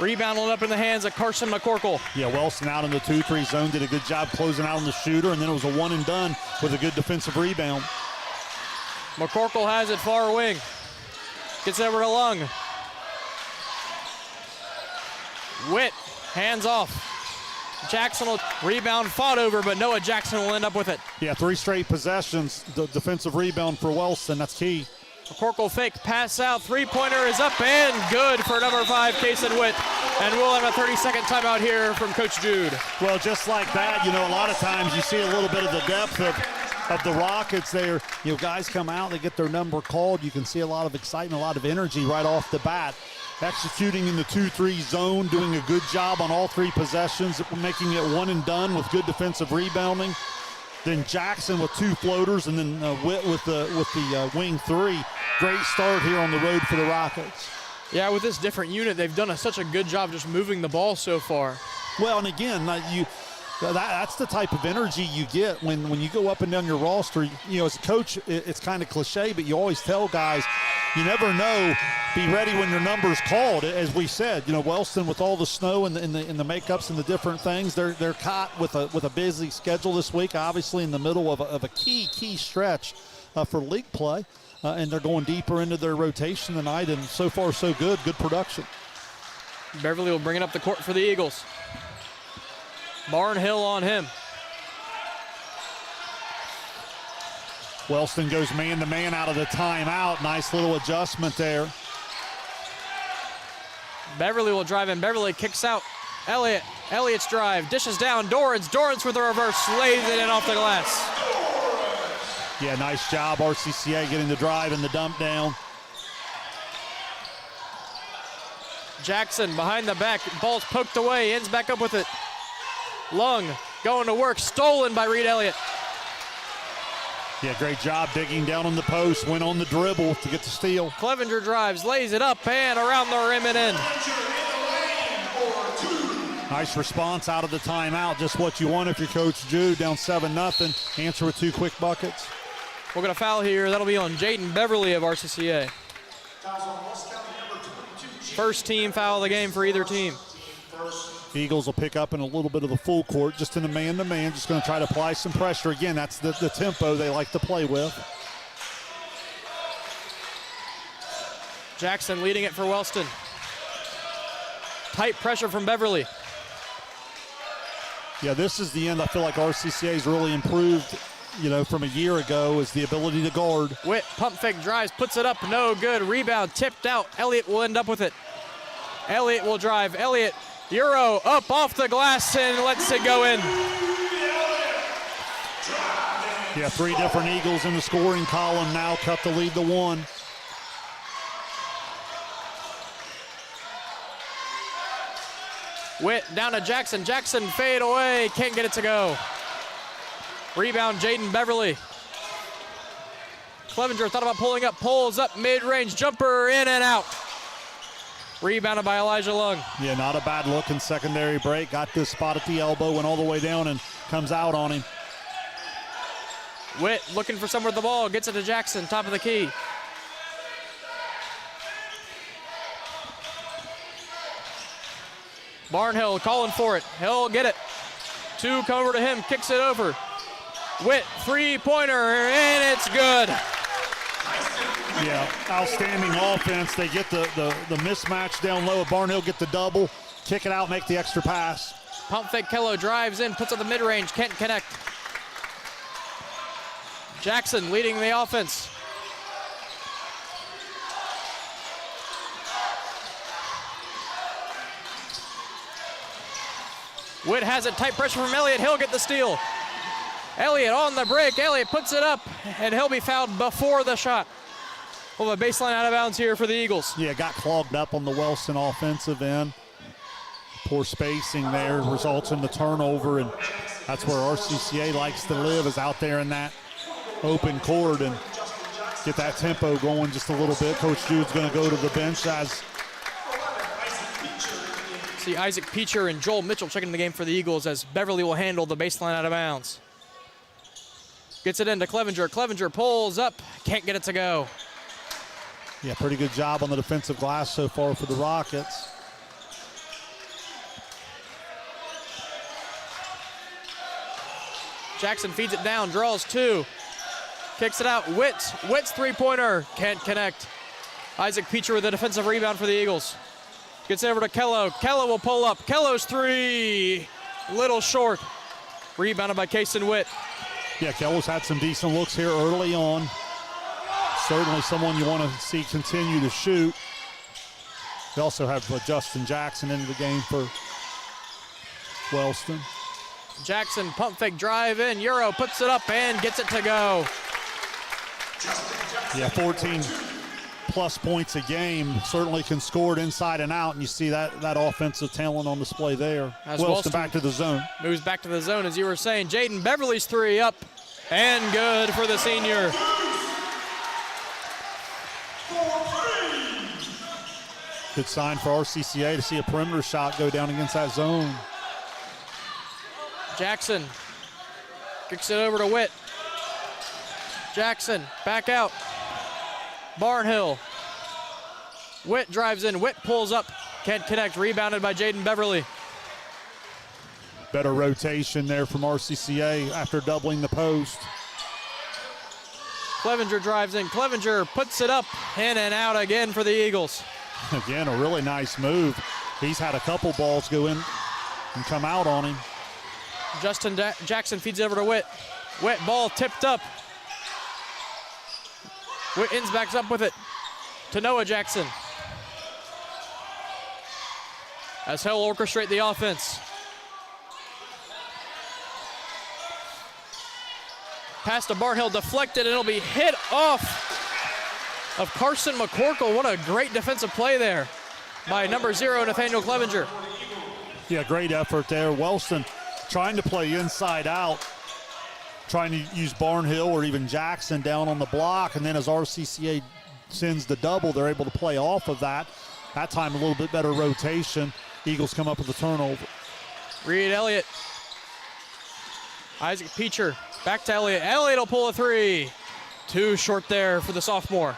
Rebound up in the hands of Carson McCorkle. Yeah, Wellston out in the 2-3 zone, did a good job closing out on the shooter, and then it was a one and done with a good defensive rebound. McCorkle has it far wing. Gets over to Lung. Witt, hands off. Jackson will rebound, fought over, but Noah Jackson will end up with it. Yeah, 3 straight possessions, the defensive rebound for Wellston, that's key. McCorkle fake, pass out, three-pointer is up and good for number 5, Kason Witt. And we'll have a 30-second timeout here from Coach Jude. Well, just like that, a lot of times you see a little bit of the depth of the Rockets there. Guys come out, they get their number called. You can see a lot of excitement, a lot of energy right off the bat. Executing in the 2-3 zone, doing a good job on all 3 possessions, making it one and done with good defensive rebounding. Then Jackson with 2 floaters, and then Witt with the wing 3. Great start here on the road for the Rockets. Yeah, with this different unit, they've done such a good job just moving the ball so far. Well, and again, that's the type of energy you get when you go up and down your roster. As a coach, it's kind of cliche, but you always tell guys, you never know, be ready when your number's called. As we said, Wellston with all the snow and the makeups and the different things, they're caught with a busy schedule this week, obviously in the middle of a key stretch for league play, and they're going deeper into their rotation tonight, and so far so good production. Beverly will bring it up the court for the Eagles. Barnhill on him. Wellston goes man-to-man out of the timeout. Nice little adjustment there. Beverly will drive in. Beverly kicks out. Elliott's drive. Dishes down. Dorrance with a reverse. Lays it in off the glass. Yeah, nice job, RCCA, getting the drive and the dump down. Jackson behind the back. Ball's poked away. Ends back up with it. Lung going to work. Stolen by Reed Elliott. Yeah, great job digging down on the post. Went on the dribble to get the steal. Clevenger drives, lays it up and around the rim and in. Nice response out of the timeout. Just what you want if you're Coach Jude, down 7-0. Answer with 2 quick buckets. We're going to foul here. That'll be on Jaden Beverly of RCCA. First team foul of the game for either team. Eagles will pick up in a little bit of the full court, just in a man-to-man, just going to try to apply some pressure. Again, that's the tempo they like to play with. Jackson leading it for Wellston. Tight pressure from Beverly. Yeah, this is the end. I feel like RCCA's really improved, from a year ago, is the ability to guard. Witt, pump fake drives, puts it up, no good. Rebound tipped out. Elliott will end up with it. Elliott will drive. Elliott, Euro up off the glass and lets it go in. Yeah, 3 different Eagles in the scoring column now, cut the lead to 1. Witt down to Jackson. Jackson fade away, can't get it to go. Rebound Jaden Beverly. Clevenger thought about pulling up, pulls up mid-range, jumper in and out. Rebounded by Elijah Lung. Yeah, not a bad look in secondary break. Got this spot at the elbow, went all the way down and comes out on him. Witt looking for somewhere with the ball, gets it to Jackson, top of the key. Barnhill calling for it. He'll get it. 2 come over to him, kicks it over. Witt, 3-pointer, and it's good. Yeah, outstanding offense. They get the mismatch down low. Barnhill get the double, kick it out, make the extra pass. Pump fake Kello drives in, puts up the mid-range, can't connect. Jackson leading the offense. Witt has it, tight pressure from Elliott. He'll get the steal. Elliott on the break. Elliott puts it up, and he'll be fouled before the shot. Well, a baseline out of bounds here for the Eagles. Yeah, got clogged up on the Wellston offensive end. Poor spacing there results in the turnover, and that's where RCCA likes to live, is out there in that open court and get that tempo going just a little bit. Coach Jude's going to go to the bench as see Isaac Peacher and Joel Mitchell checking in the game for the Eagles as Beverly will handle the baseline out of bounds. Gets it into Clevenger. Clevenger pulls up, can't get it to go. Yeah, pretty good job on the defensive glass so far for the Rockets. Jackson feeds it down, draws two. Kicks it out, Witt's three-pointer, can't connect. Isaac Peacher with a defensive rebound for the Eagles. Gets it over to Kello. Kello will pull up. Kello's three, little short. Rebounded by Kason Witt. Yeah, Kello's had some decent looks here early on. Certainly someone you want to see continue to shoot. They also have Justin Jackson into the game for Wellston. Jackson pump fake drive in. Euro puts it up and gets it to go. Yeah, 14 plus points a game. Certainly can score it inside and out, and you see that offensive talent on display there. As Wellston back to the zone. Moves back to the zone, as you were saying. Jaden Beverly's three up and good for the senior. Good sign for RCCA to see a perimeter shot go down against that zone. Jackson kicks it over to Witt. Jackson back out. Barnhill. Witt drives in. Witt pulls up. Can't connect. Rebounded by Jaden Beverly. Better rotation there from RCCA after doubling the post. Clevenger drives in. Clevenger puts it up, in and out again for the Eagles. Again, a really nice move. He's had a couple balls go in and come out on him. Justin Jackson feeds it over to Witt. Witt ball tipped up. Witt ends backs up with it to Noah Jackson. As he'll orchestrate the offense. Pass to Barnhill, deflected, and it'll be hit off of Carson McCorkle. What a great defensive play there by number 0, Nathaniel Clevenger. Yeah, great effort there. Wellston trying to play inside out, trying to use Barnhill or even Jackson down on the block, and then as RCCA sends the double, they're able to play off of that. That time a little bit better rotation. Eagles come up with a turnover. Reed Elliott. Isaac Peacher back to Elliott. Elliott will pull a three. Too short there for the sophomore.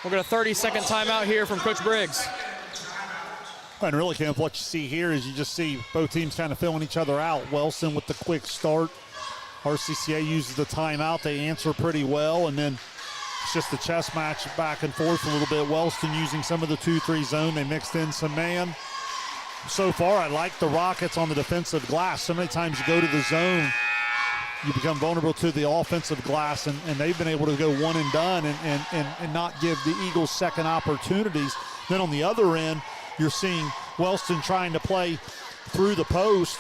We'll get a 30-second timeout here from Coach Briggs. And really, Kemp, what you see here is you just see both teams kind of filling each other out. Wellston with the quick start. RCCA uses the timeout. They answer pretty well, and then it's just a chess match back and forth a little bit. Wellston using some of the 2-3 zone. They mixed in some man. So far, I like the Rockets on the defensive glass. So many times you go to the zone, you become vulnerable to the offensive glass, and they've been able to go one and done and not give the Eagles second opportunities. Then on the other end, you're seeing Wellston trying to play through the post.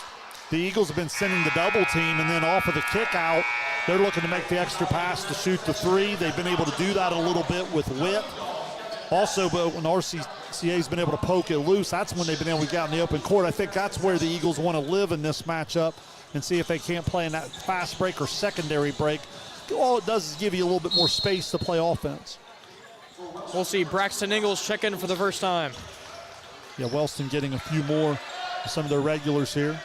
The Eagles have been sending the double team, and then off of the kick out, they're looking to make the extra pass to shoot the three. They've been able to do that a little bit with Witt. Also, but when RCCA's been able to poke it loose, that's when they've been able to get out in the open court. I think that's where the Eagles want to live in this matchup and see if they can't play in that fast break or secondary break. All it does is give you a little bit more space to play offense. We'll see Braxton Ingalls check in for the first time. Yeah, Wellston getting a few more of some of their regulars here.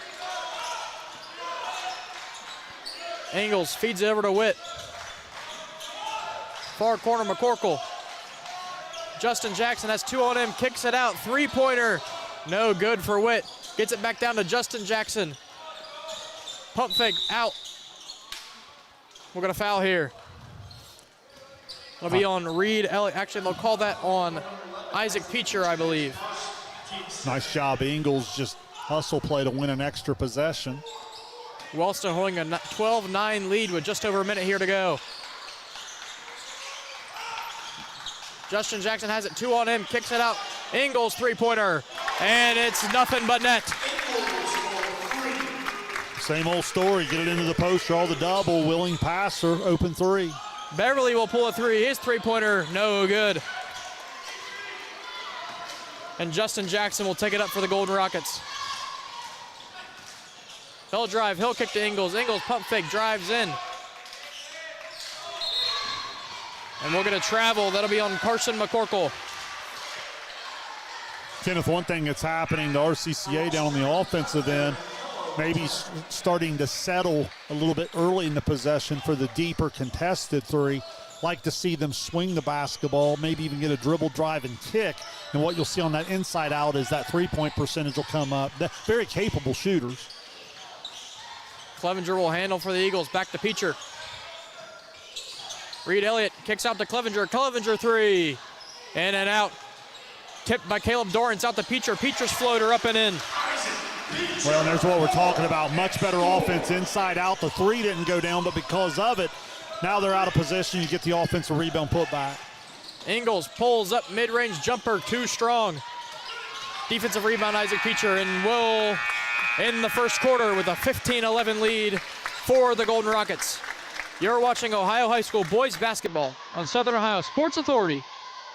Ingalls feeds it over to Witt. Far corner, McCorkle. Justin Jackson has 2 on him, kicks it out, three-pointer. No good for Witt. Gets it back down to Justin Jackson. Pump fake out. We're gonna foul here. It'll be on Reed Elliott. Actually, they'll call that on Isaac Peacher, I believe. Nice job, Ingalls. Just hustle play to win an extra possession. Wellston holding a 12-9 lead with just over a minute here to go. Justin Jackson has it, 2 on him, kicks it out. Ingalls three-pointer, and it's nothing but net. Same old story, get it into the post, draw the double, willing passer, open three. Beverly will pull a three. His three-pointer, no good. And Justin Jackson will take it up for the Golden Rockets. He'll drive, he'll kick to Ingles. Ingles pump fake, drives in. And we're going to travel. That'll be on Carson McCorkle. Kenneth, one thing that's happening to RCCA down on the offensive end, maybe starting to settle a little bit early in the possession for the deeper contested three. Like to see them swing the basketball, maybe even get a dribble, drive, and kick. And what you'll see on that inside out is that three-point percentage will come up. Very capable shooters. Clevenger will handle for the Eagles. Back to Peacher. Reed Elliott kicks out to Clevenger. Clevenger three. In and out. Tipped by Caleb Dorrance out to Peacher. Peacher's floater up and in. Well, and there's what we're talking about. Much better offense inside out. The three didn't go down, but because of it, now they're out of position. You get the offensive rebound put back. Ingles pulls up mid-range jumper, too strong. Defensive rebound, Isaac Peacher, and will in the first quarter with a 15-11 lead for the Golden Rockets. You're watching Ohio High School boys basketball on Southern Ohio Sports Authority,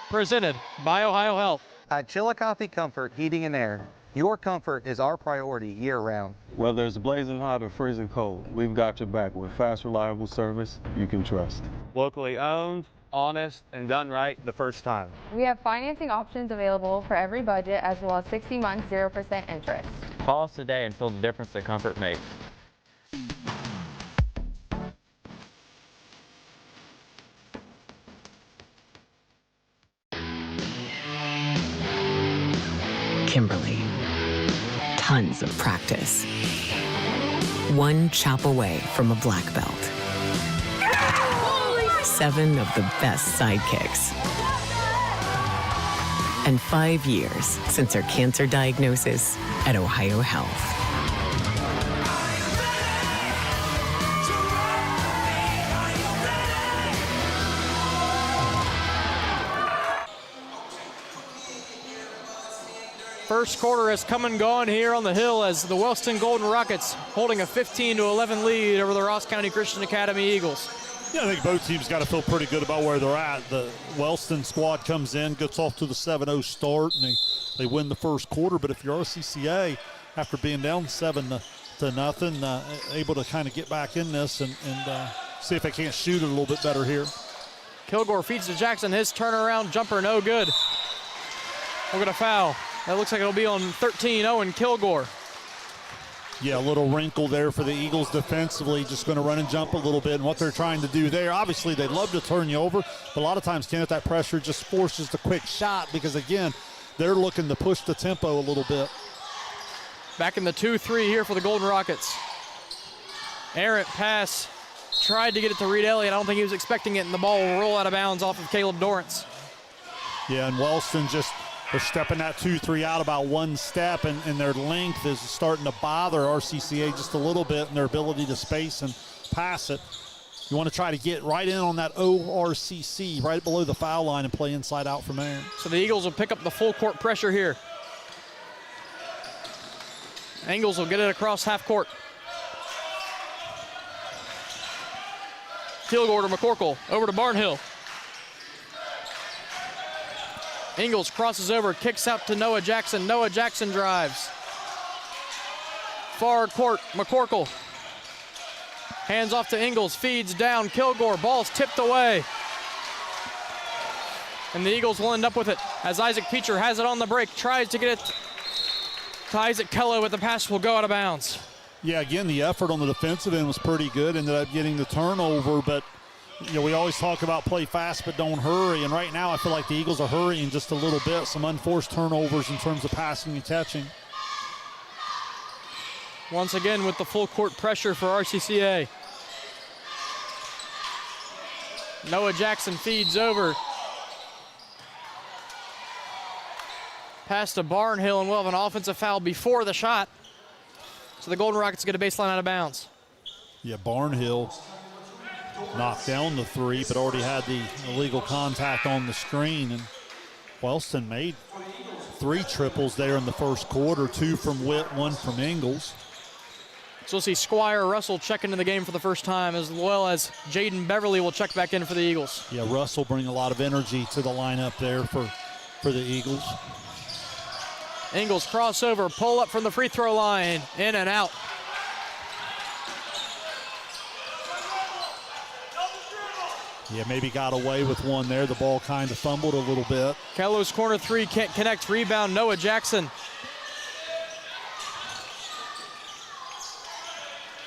presented by Ohio Health. At Chillicothe Comfort Heating and Air, your comfort is our priority year-round. Whether it's blazing hot or freezing cold, we've got your back with fast, reliable service you can trust. Locally owned, honest, and done right the first time. We have financing options available for every budget, as well as 60 months, 0% interest. Call us today and feel the difference that comfort makes. Kimberly. Tons of practice. One chop away from a black belt. 7 of the best sidekicks. And 5 years since her cancer diagnosis at Ohio Health. First quarter has come and gone here on the Hill as the Wellston Golden Rockets holding a 15-11 lead over the Ross County Christian Academy Eagles. Yeah, I think both teams got to feel pretty good about where they're at. The Wellston squad comes in, gets off to the 7-0 start, and they win the first quarter. But if you're RCCA, after being down 7-0, able to kind of get back in this and see if they can't shoot it a little bit better here. Kilgore feeds to Jackson. His turnaround jumper, no good. We're going to foul. That looks like it'll be on 13, Owen Kilgore. Yeah, a little wrinkle there for the Eagles defensively, just going to run and jump a little bit. And what they're trying to do there, obviously they love to turn you over, but a lot of times, Kenneth, that pressure just forces the quick shot because, again, they're looking to push the tempo a little bit. Back in the 2-3 here for the Golden Rockets. Errant pass, tried to get it to Reed Elliott. I don't think he was expecting it, and the ball will roll out of bounds off of Caleb Dorrance. Yeah, and Wellston they're stepping that 2-3 out about one step, and their length is starting to bother RCCA just a little bit in their ability to space and pass it. You want to try to get right in on that ORCC, right below the foul line, and play inside out from there. So the Eagles will pick up the full court pressure here. Ingles will get it across half court. Kilgore to McCorkle, over to Barnhill. Ingles crosses over, kicks out to Noah Jackson. Noah Jackson drives. Far court, McCorkle. Hands off to Ingles, feeds down, Kilgore, ball's tipped away. And the Eagles will end up with it as Isaac Peacher has it on the break, tries to get it to Isaac Kello, but the pass will go out of bounds. Yeah, again, the effort on the defensive end was pretty good, ended up getting the turnover, but we always talk about play fast but don't hurry, and right now I feel like the Eagles are hurrying just a little bit. Some unforced turnovers in terms of passing and catching. Once again with the full court pressure for RCCA. Noah Jackson feeds over. Pass to Barnhill, and we'll have an offensive foul before the shot. So the Golden Rockets get a baseline out of bounds. Yeah, Barnhill knocked down the three, but already had the illegal contact on the screen. And Wellston made 3 triples there in the first quarter, 2 from Witt, 1 from Ingles. So we'll see Squire Russell check into the game for the first time, as well as Jaden Beverly will check back in for the Eagles. Yeah, Russell bring a lot of energy to the lineup there for the Eagles. Ingles crossover, pull up from the free throw line, in and out. Yeah, maybe got away with one there. The ball kind of fumbled a little bit. Kello's corner three can't connect. Rebound, Noah Jackson.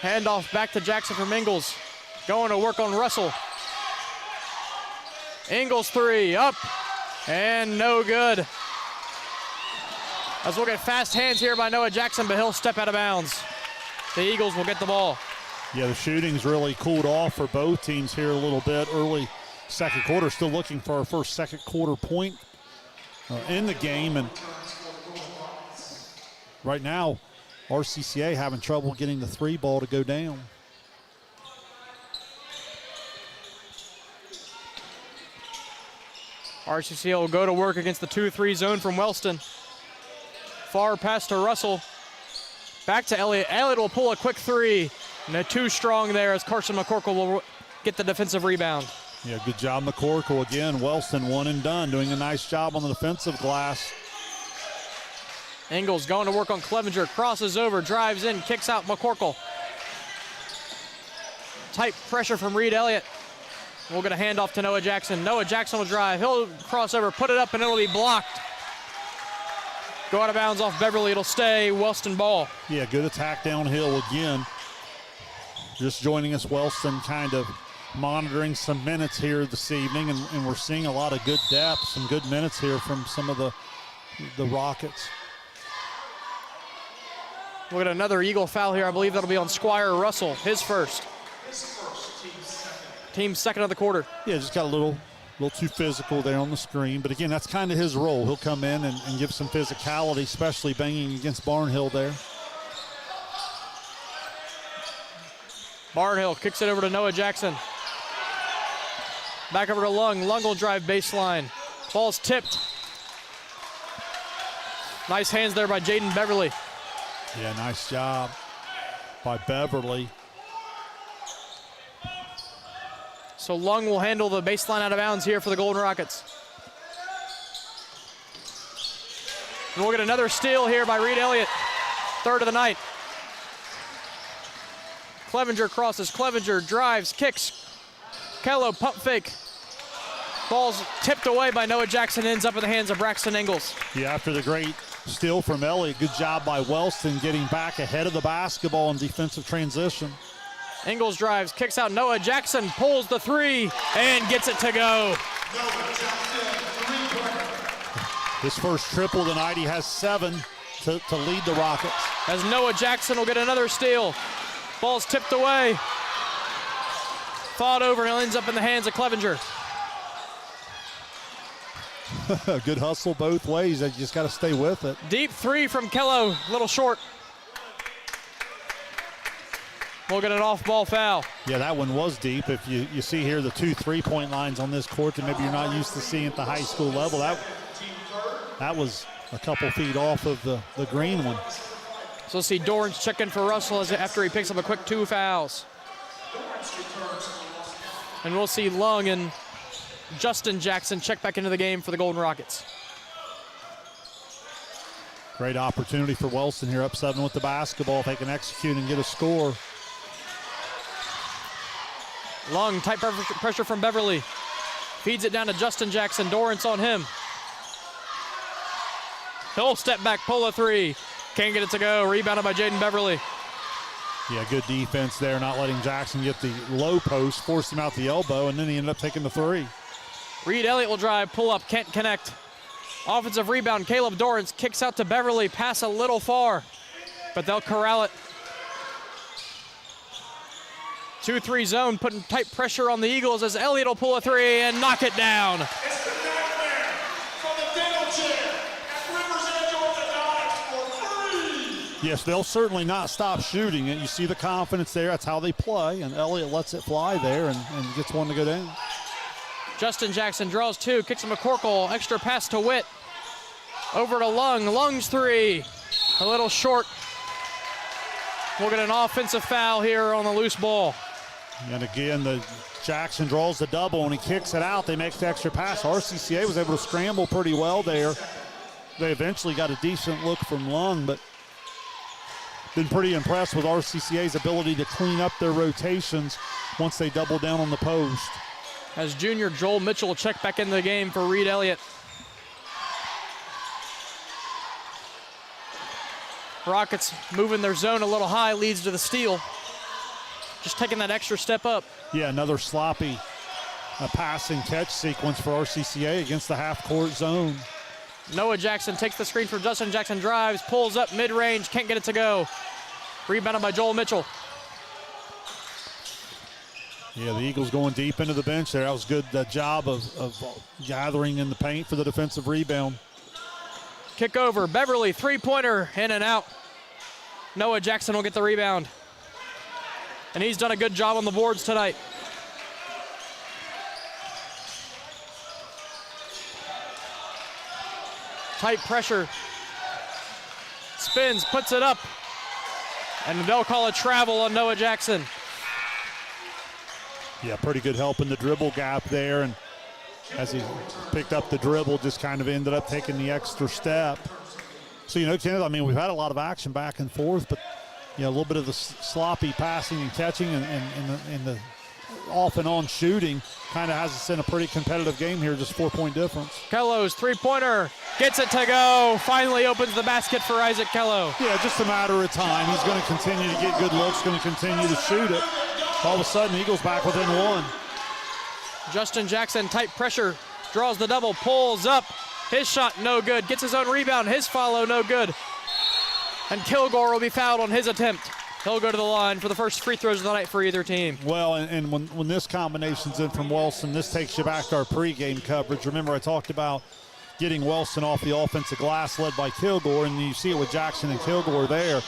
Handoff back to Jackson from Ingles. Going to work on Russell. Ingles three, up, and no good. As we'll get fast hands here by Noah Jackson, but he'll step out of bounds. The Eagles will get the ball. Yeah, the shooting's really cooled off for both teams here a little bit. Early second quarter, still looking for our first second quarter point in the game. And right now, RCCA having trouble getting the three ball to go down. RCCA will go to work against the 2-3 zone from Wellston. Far pass to Russell. Back to Elliott. Elliott will pull a quick three. No, too strong there as Carson McCorkle will get the defensive rebound. Yeah, good job, McCorkle. Again, Wellston one and done, doing a nice job on the defensive glass. Ingles going to work on Clevenger, crosses over, drives in, kicks out McCorkle. Tight pressure from Reed Elliott. We'll get a handoff to Noah Jackson. Noah Jackson will drive, he'll cross over, put it up, and it'll be blocked. Go out of bounds off Beverly, it'll stay Wellston ball. Yeah, good attack downhill again. Just joining us, Wellston kind of monitoring some minutes here this evening, and we're seeing a lot of good depth, some good minutes here from some of the Rockets. We'll get another Eagle foul here. I believe that'll be on Squire Russell, his first. Team second of the quarter. Yeah, just got a little too physical there on the screen. But again, that's kind of his role. He'll come in and give some physicality, especially banging against Barnhill there. Barnhill kicks it over to Noah Jackson. Back over to Lung. Lung will drive baseline. Ball's tipped. Nice hands there by Jaden Beverly. Yeah, nice job by Beverly. So Lung will handle the baseline out of bounds here for the Golden Rockets. And we'll get another steal here by Reed Elliott. Third of the night. Clevenger crosses, Clevenger drives, kicks. Kello pump fake. Ball's tipped away by Noah Jackson, ends up in the hands of Braxton Ingles. Yeah, after the great steal from Elliott, good job by Wellston getting back ahead of the basketball in defensive transition. Ingles drives, kicks out Noah Jackson, pulls the three, and gets it to go. His first triple tonight, he has 7 to lead the Rockets. As Noah Jackson will get another steal. Ball's tipped away. Fought over, and ends up in the hands of Clevenger. Good hustle both ways. You just got to stay with it. Deep three from Kello, a little short. We'll get an off-ball foul. Yeah, that one was deep. If you see here the 2 3-point lines on this court that maybe you're not used to seeing at the high school level, that was a couple feet off of the green one. So we'll see Dorrance check in for Russell after he picks up a quick 2 fouls. And we'll see Lung and Justin Jackson check back into the game for the Golden Rockets. Great opportunity for Wellston here, up 7 with the basketball. If they can execute and get a score. Lung, tight pressure from Beverly. Feeds it down to Justin Jackson. Dorrance on him. He'll step back, pull a 3. Can't get it to go. Rebounded by Jaden Beverly. Yeah, good defense there, not letting Jackson get the low post, forced him out the elbow, and then he ended up taking the 3. Reed Elliott will drive, pull up, can't connect. Offensive rebound, Caleb Dorrance kicks out to Beverly, pass a little far, but they'll corral it. 2-3 zone, putting tight pressure on the Eagles as Elliott will pull a 3 and knock it down. It's the nightmare from the dental chair at Rivers Edge Orthodontics for 3. Yes, they'll certainly not stop shooting it. You see the confidence there. That's how they play, and Elliott lets it fly there and gets one to go down. Justin Jackson draws 2, kicks him a McCorkle, extra pass to Witt. Over to Lung, Lung's 3, a little short. We'll get an offensive foul here on the loose ball. And again, Jackson draws the double and he kicks it out. They make the extra pass. RCCA was able to scramble pretty well there. They eventually got a decent look from Lung, but been pretty impressed with RCCA's ability to clean up their rotations once they double down on the post. As junior Joel Mitchell will check back into the game for Reed Elliott. Rockets moving their zone a little high, leads to the steal. Just taking that extra step up. Yeah, another sloppy pass and catch sequence for RCCA against the half-court zone. Noah Jackson takes the screen from Justin Jackson, drives, pulls up mid-range, can't get it to go. Rebounded by Joel Mitchell. Yeah, the Eagles going deep into the bench there. That was good, that job of gathering in the paint for the defensive rebound. Kick over, Beverly, three-pointer, in and out. Noah Jackson will get the rebound. And he's done a good job on the boards tonight. Tight pressure. Spins, puts it up. And they'll call a travel on Noah Jackson. Yeah, pretty good help in the dribble gap there. And as he picked up the dribble, just kind of ended up taking the extra step. So, Kenneth, I mean, we've had a lot of action back and forth, but, a little bit of the sloppy passing and catching and the off and on shooting kind of has us in a pretty competitive game here, just 4-point difference. Kello's three-pointer gets it to go. Finally opens the basket for Isaac Kello. Yeah, just a matter of time. He's going to continue to get good looks, going to continue to shoot it. All of a sudden, Eagles back within one. Justin Jackson, tight pressure, draws the double, pulls up. His shot, no good. Gets his own rebound. His follow, no good. And Kilgore will be fouled on his attempt. He'll go to the line for the first free throws of the night for either team. Well, and when this combination's in from Wellston, this takes you back to our pregame coverage. Remember, I talked about getting Wellston off the offensive glass led by Kilgore, and you see it with Jackson and Kilgore there.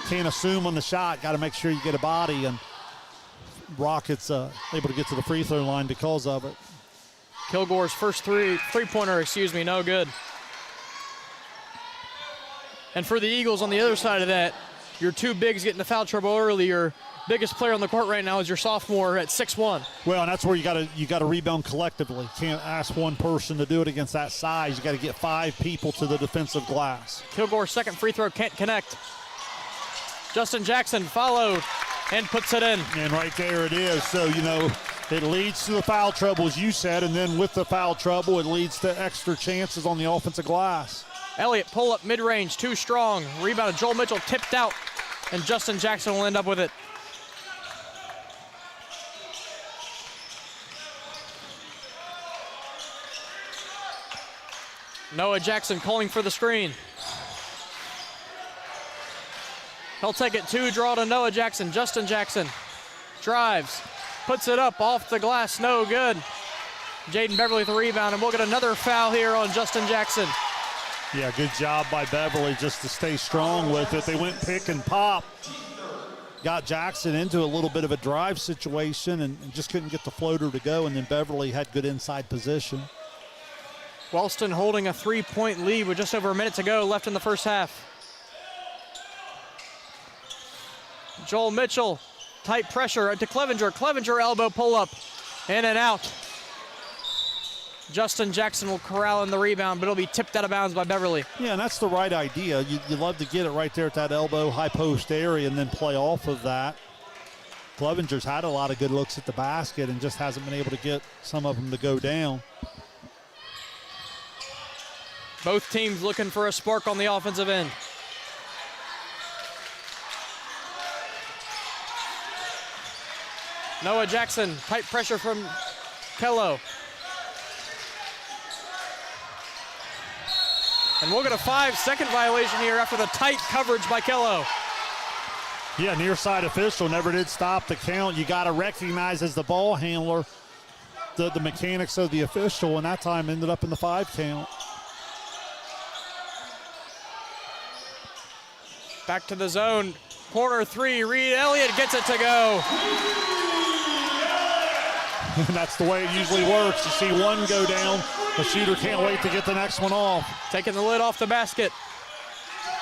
Can't assume on the shot. Got to make sure you get a body, and Rockets able to get to the free throw line because of it. Kilgore's first three-pointer, no good. And for the Eagles on the other side of that, your two bigs get into foul trouble early. Your biggest player on the court right now is your sophomore at 6'1". Well, and that's where you got to rebound collectively. Can't ask one person to do it against that size. You got to get 5 people to the defensive glass. Kilgore's second free throw can't connect. Justin Jackson followed and puts it in. And right there it is. So, it leads to the foul trouble, as you said, and then with the foul trouble, it leads to extra chances on the offensive glass. Elliott pull up mid-range, too strong. Rebounded, Joel Mitchell tipped out, and Justin Jackson will end up with it. Noah Jackson calling for the screen. He'll take it 2, draw to Noah Jackson. Justin Jackson drives, puts it up off the glass, no good. Jaden Beverly with the rebound, and we'll get another foul here on Justin Jackson. Yeah, good job by Beverly just to stay strong with it. They went pick and pop. Got Jackson into a little bit of a drive situation and just couldn't get the floater to go, and then Beverly had good inside position. Wellston holding a 3-point lead with just over a minute to go left in the first half. Joel Mitchell, tight pressure to Clevenger. Clevenger elbow pull up, in and out. Justin Jackson will corral in the rebound, but it'll be tipped out of bounds by Beverly. Yeah, and that's the right idea. You love to get it right there at that elbow, high post area, and then play off of that. Clevenger's had a lot of good looks at the basket and just hasn't been able to get some of them to go down. Both teams looking for a spark on the offensive end. Noah Jackson, tight pressure from Kello. And we'll get a 5-second violation here after the tight coverage by Kello. Yeah, near side official never did stop the count. You got to recognize as the ball handler the mechanics of the official, and that time ended up in the 5 count. Back to the zone. Corner 3, Reed Elliott gets it to go. And that's the way it usually works. You see one go down, the shooter can't wait to get the next one off. Taking the lid off the basket.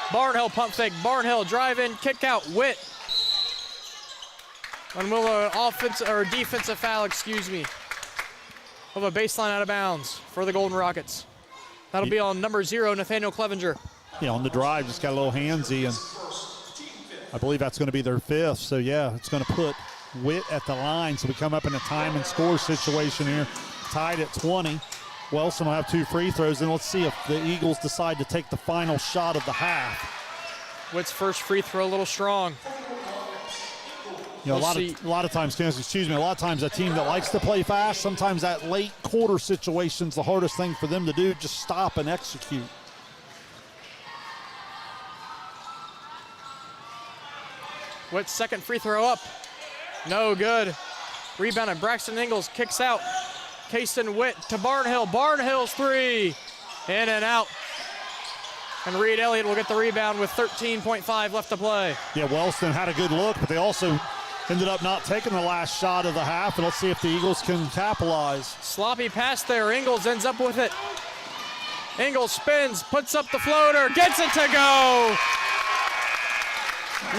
Barnhill pump fake. Barnhill drive in, kick out. Witt And we'll an offensive or defensive foul, excuse me. Of a baseline out of bounds for the Golden Rockets. That'll be on number 0, Nathaniel Clevenger. Yeah, on the drive, just got a little handsy, and I believe that's going to be their 5th. So, yeah, it's going to put Witt at the line. So we come up in a time and score situation here, tied at 20. Wellston will have 2 free throws, and let's see if the Eagles decide to take the final shot of the half. Witt's first free throw a little strong. You know, a lot of times, a lot of times a team that likes to play fast, sometimes that late quarter situation's the hardest thing for them to do, just stop and execute. Witt's second free throw up. No good. Rebounded. Braxton Ingles kicks out. Kason Witt to Barnhill. Barnhill's 3. In and out. And Reed Elliott will get the rebound with 13.5 left to play. Yeah, Wellston had a good look, but they also ended up not taking the last shot of the half, and let's see if the Eagles can capitalize. Sloppy pass there. Ingles ends up with it. Ingles spins, puts up the floater, gets it to go.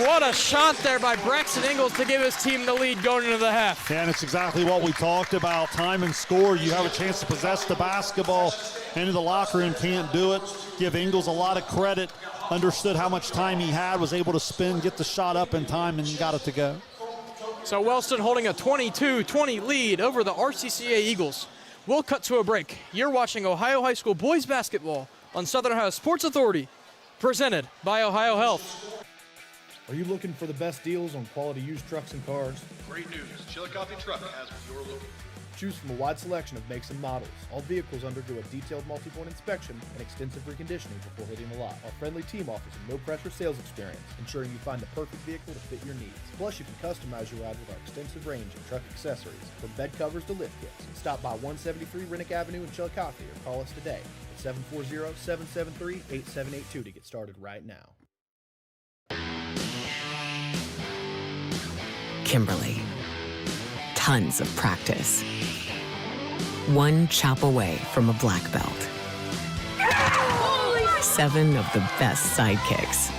What a shot there by Braxton Ingles to give his team the lead going into the half. Yeah, and it's exactly what we talked about. Time and score. You have a chance to possess the basketball into the locker room, can't do it. Give Ingles a lot of credit. Understood how much time he had, was able to spin, get the shot up in time, and got it to go. So Wellston holding a 22-20 lead over the RCCA Eagles. We'll cut to a break. You're watching Ohio High School boys basketball on Southern Ohio Sports Authority, presented by Ohio Health. Are you looking for the best deals on quality used trucks and cars? Great news. Chillicothe Truck has what you're looking for. Choose from a wide selection of makes and models. All vehicles undergo a detailed multi-point inspection and extensive reconditioning before hitting the lot. Our friendly team offers a no-pressure sales experience, ensuring you find the perfect vehicle to fit your needs. Plus, you can customize your ride with our extensive range of truck accessories, from bed covers to lift kits. Stop by 173 Rennick Avenue in Chillicothe or call us today at 740-773-8782 to get started right now. Kimberly. Tons of practice. One chop away from a black belt. 7 of the best sidekicks.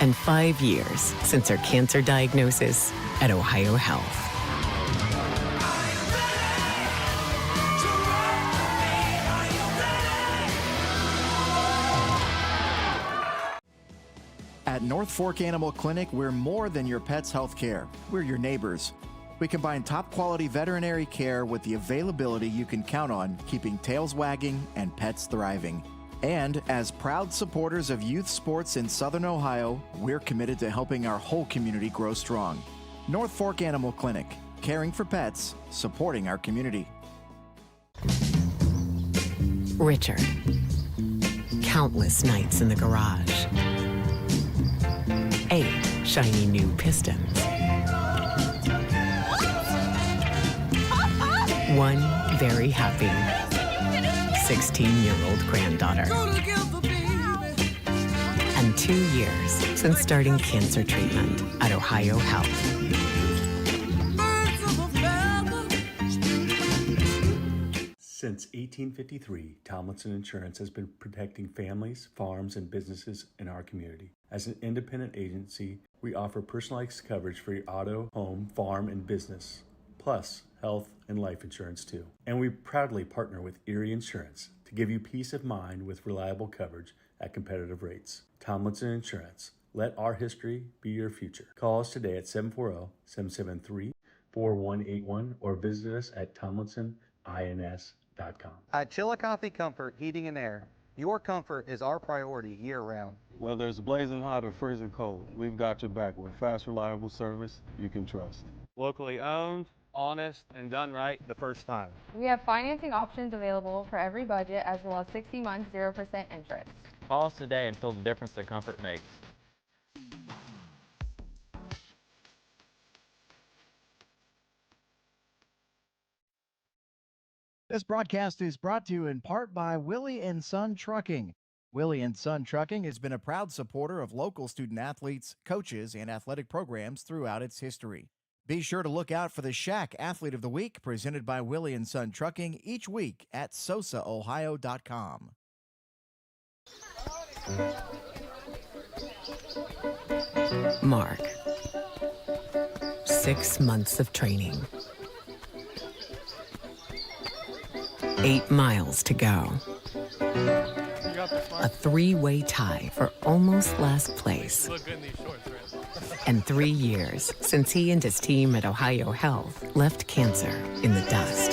And 5 years since her cancer diagnosis at Ohio Health. At North Fork Animal Clinic, we're more than your pet's health care. We're your neighbors. We combine top-quality veterinary care with the availability you can count on, keeping tails wagging and pets thriving. And as proud supporters of youth sports in Southern Ohio, we're committed to helping our whole community grow strong. North Fork Animal Clinic, caring for pets, supporting our community. Richard. Countless nights in the garage. 8 shiny new pistons. 1 very happy 16-year-old granddaughter. And 2 years since starting cancer treatment at Ohio Health. Since 1853, Tomlinson Insurance has been protecting families, farms, and businesses in our community. As an independent agency, we offer personalized coverage for your auto, home, farm, and business, plus health and life insurance too. And we proudly partner with Erie Insurance to give you peace of mind with reliable coverage at competitive rates. Tomlinson Insurance. Let our history be your future. Call us today at 740-773-4181 or visit us at tomlinsonins.com. At Chillicothe Comfort Heating and Air, your comfort is our priority year-round. Whether it's blazing hot or freezing cold, we've got your back with fast, reliable service you can trust. Locally owned, honest, and done right the first time. We have financing options available for every budget, as well as 60 months 0% interest. Call us today and feel the difference that comfort makes. This broadcast is brought to you in part by Willie & Son Trucking. Willie & Son Trucking has been a proud supporter of local student athletes, coaches, and athletic programs throughout its history. Be sure to look out for the Shack Athlete of the Week presented by Willie & Son Trucking each week at SOSAOhio.com. Mark. 6 months of training. 8 miles to go. A 3-way tie for almost last place. And 3 years since he and his team at Ohio Health left cancer in the dust.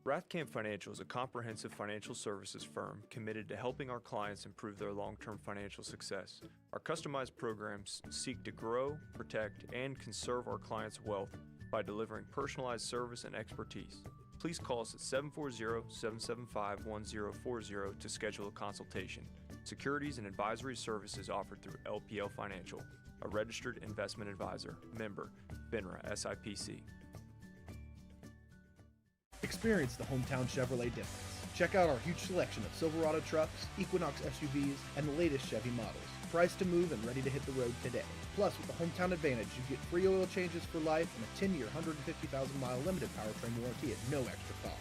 Rathkamp Financial is a comprehensive financial services firm committed to helping our clients improve their long-term financial success. Our customized programs seek to grow, protect, and conserve our clients' wealth by delivering personalized service and expertise. Please call us at 740-775-1040 to schedule a consultation. Securities and advisory services offered through LPL Financial, a registered investment advisor, member, FINRA SIPC. Experience the hometown Chevrolet difference. Check out our huge selection of Silverado trucks, Equinox SUVs, and the latest Chevy models. Priced to move and ready to hit the road today. Plus, with the Hometown Advantage, you get free oil changes for life and a 10-year, 150,000-mile limited powertrain warranty at no extra cost.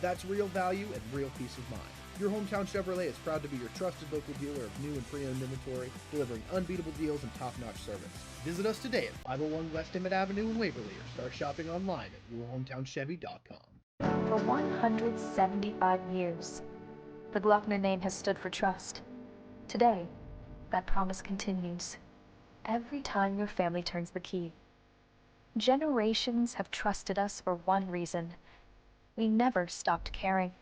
That's real value and real peace of mind. Your Hometown Chevrolet is proud to be your trusted local dealer of new and pre-owned inventory, delivering unbeatable deals and top-notch service. Visit us today at 501 West Emmett Avenue in Waverly or start shopping online at yourhometownchevy.com. For 175 years, the Glockner name has stood for trust. Today, that promise continues. Every time your family turns the key. Generations have trusted us for one reason. We never stopped caring.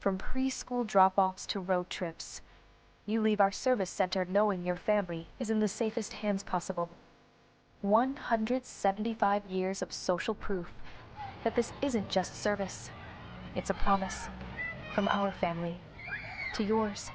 From preschool drop-offs to road trips, you leave our service center knowing your family is in the safest hands possible. 175 years of social proof that this isn't just service. It's a promise from our family to yours.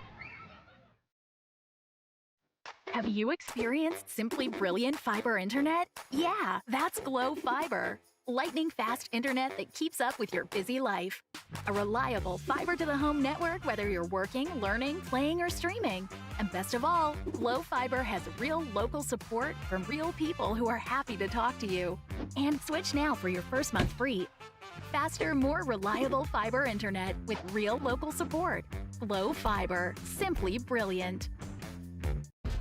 Have you experienced simply brilliant fiber internet? Yeah, that's Glow Fiber. Lightning fast internet that keeps up with your busy life. A reliable fiber-to-the-home network whether you're working, learning, playing, or streaming. And best of all, Glow Fiber has real local support from real people who are happy to talk to you. And switch now for your first month free. Faster, more reliable fiber internet with real local support. Glow Fiber. Simply brilliant.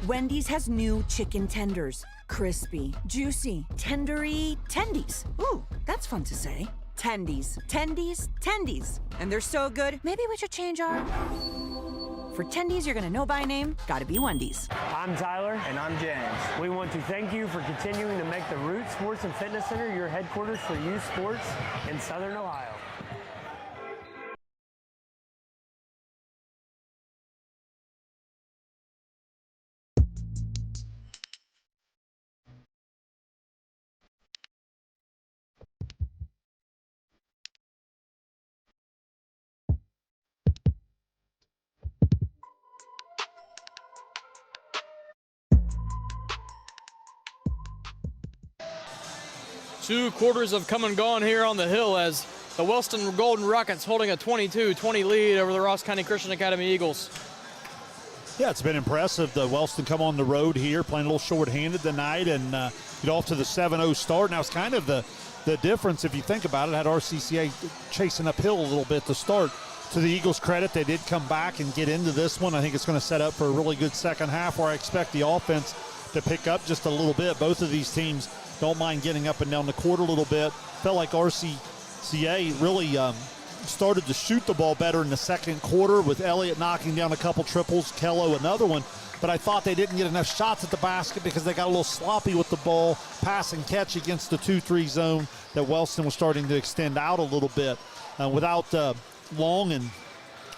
Wendy's has new chicken tenders. Crispy, juicy, tendery, tendies. Ooh, that's fun to say. Tendies, tendies, tendies. And they're so good, maybe we should change our... For tendies you're gonna know by name, gotta be Wendy's. I'm Tyler. And I'm James. We want to thank you for continuing to make the Root Sports and Fitness Center your headquarters for youth sports in Southern Ohio. Two quarters have come and gone here on the hill as the Wellston Golden Rockets holding a 22-20 lead over the Ross County Christian Academy Eagles. Yeah, it's been impressive. The Wellston come on the road here, playing a little short-handed tonight, and get off to the 7-0 start. Now, it's kind of the difference, if you think about it, had RCCA chasing uphill a little bit to start. To the Eagles' credit, they did come back and get into this one. I think it's going to set up for a really good second half where I expect the offense to pick up just a little bit. Both of these teams don't mind getting up and down the court a little bit. Felt like RCCA really started to shoot the ball better in the second quarter with Elliott knocking down a couple triples, Kello another one. But I thought they didn't get enough shots at the basket because they got a little sloppy with the ball, pass and catch against the 2-3 zone that Wellston was starting to extend out a little bit. Without Long and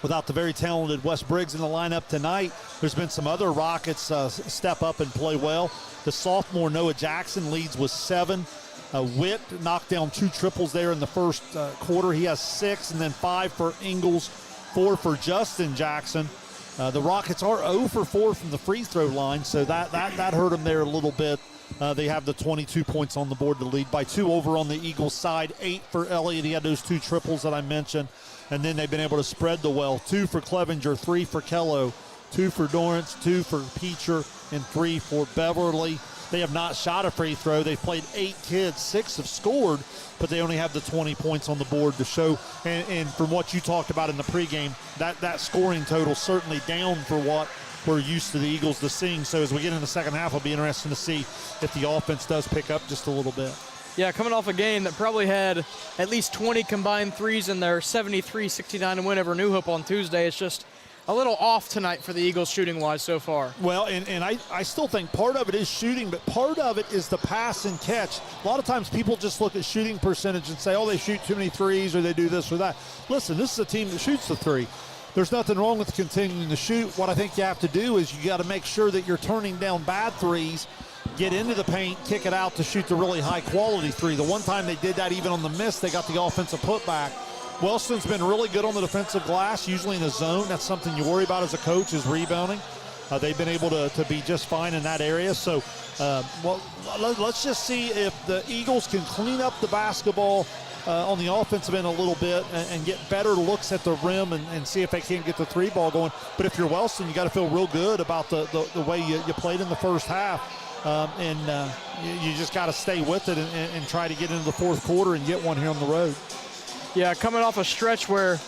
without the very talented Wes Briggs in the lineup tonight, there's been some other Rockets step up and play well. The sophomore Noah Jackson leads with 7. Witt knocked down 2 triples there in the first quarter. He has 6, and then 5 for Ingles, 4 for Justin Jackson. The Rockets are 0 for 4 from the free throw line, so that hurt them there a little bit. They have the 22 points on the board to lead by 2 over on the Eagles side. 8 for Elliott. He had those 2 triples that I mentioned. And then they've been able to spread the well. 2 for Clevenger, 3 for Kello, 2 for Dorrance, 2 for Peacher, and 3 for Beverly. They have not shot a free throw. They've played 8 kids. 6 have scored, but they only have the 20 points on the board to show. And from what you talked about in the pregame, that scoring total certainly down for what we're used to the Eagles to seeing. So as we get in the second half, it'll be interesting to see if the offense does pick up just a little bit. Yeah, coming off a game that probably had at least 20 combined threes in their 73-69 win over New Hope on Tuesday. It's just a little off tonight for the Eagles shooting-wise so far. Well, and I still think part of it is shooting, but part of it is the pass and catch. A lot of times people just look at shooting percentage and say, oh, they shoot too many threes or they do this or that. Listen, this is a team that shoots the three. There's nothing wrong with continuing to shoot. What I think you have to do is you got to make sure that you're turning down bad threes, get into the paint, kick it out to shoot the really high-quality three. The one time they did that, even on the miss, they got the offensive putback. Wellston's been really good on the defensive glass, usually in the zone. That's something you worry about as a coach, is rebounding. They've been able to be just fine in that area. So, let's just see if the Eagles can clean up the basketball on the offensive end a little bit and get better looks at the rim and see if they can get the three ball going. But if you're Wellston, you got to feel real good about the way you played in the first half. You just got to stay with it and try to get into the fourth quarter and get one here on the road. Yeah, coming off a stretch where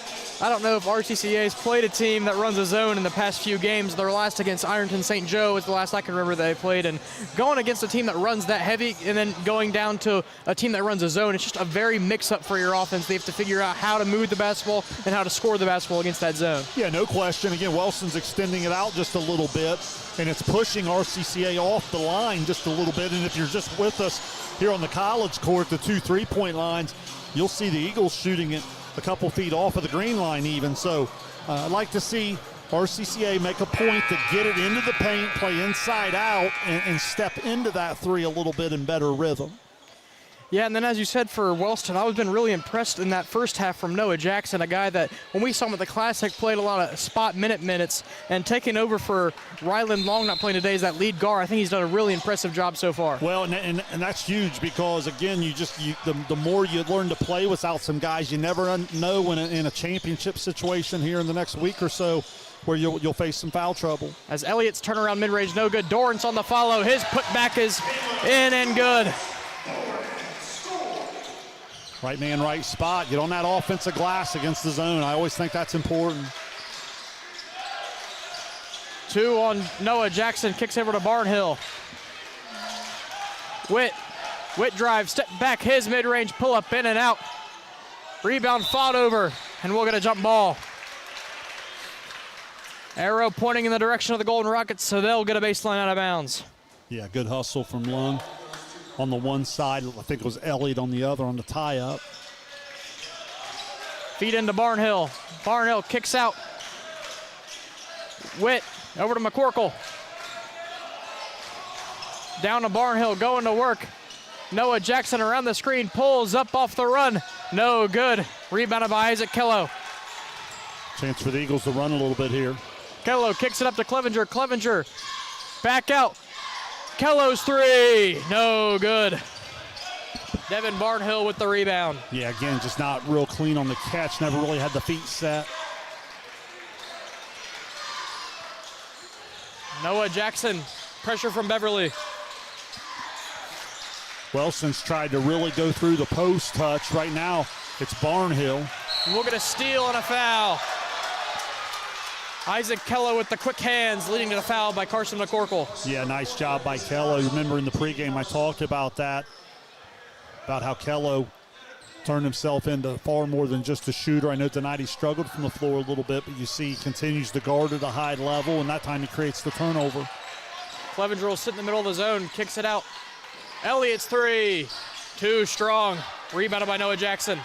I don't know if RCCA's played a team that runs a zone in the past few games. Their last against Ironton St. Joe is the last I can remember they played. And going against a team that runs that heavy and then going down to a team that runs a zone, it's just a very mix-up for your offense. They have to figure out how to move the basketball and how to score the basketball against that zone. Yeah, no question. Again, Wellston's extending it out just a little bit, and it's pushing RCCA off the line just a little bit. And if you're just with us here on the college court, the 2 3-point lines, you'll see the Eagles shooting it a couple feet off of the green line even. So I'd like to see RCCA make a point to get it into the paint, play inside out, and step into that three a little bit in better rhythm. Yeah, and then as you said for Wellston, I've been really impressed in that first half from Noah Jackson, a guy that when we saw him at the Classic played a lot of spot minutes and taking over for Ryland Long not playing today as that lead guard. I think he's done a really impressive job so far. Well, and that's huge because, again, the more you learn to play without some guys, you never know in a championship situation here in the next week or so where you'll face some foul trouble. As Elliott's turnaround mid-range, no good. Dorrance on the follow. His putback is in and good. Right man, right spot. Get on that offensive glass against the zone. I always think that's important. 2 on Noah Jackson, kicks over to Barnhill. Witt drive, step back, his mid-range pull-up in and out. Rebound fought over, and we'll get a jump ball. Arrow pointing in the direction of the Golden Rockets, so they'll get a baseline out of bounds. Yeah, good hustle from Lung. On the one side, I think it was Elliott on the other on the tie-up. Feed into Barnhill. Barnhill kicks out. Witt over to McCorkle. Down to Barnhill, going to work. Noah Jackson around the screen, pulls up off the run. No good. Rebounded by Isaac Kello. Chance for the Eagles to run a little bit here. Kello kicks it up to Clevenger. Clevenger back out. Kello's 3, no good. Devin Barnhill with the rebound. Yeah, again, just not real clean on the catch. Never really had the feet set. Noah Jackson, pressure from Beverly. Wellston's tried to really go through the post touch. Right now, it's Barnhill. And we'll get a steal and a foul. Isaac Kello with the quick hands, leading to the foul by Carson McCorkle. Yeah, nice job by Kello. Remember in the pregame I talked about that, about how Kello turned himself into far more than just a shooter. I know tonight he struggled from the floor a little bit, but you see he continues to guard at a high level, and that time he creates the turnover. Clevenger will sit in the middle of the zone, kicks it out. Elliott's 3, too strong. Rebounded by Noah Jackson.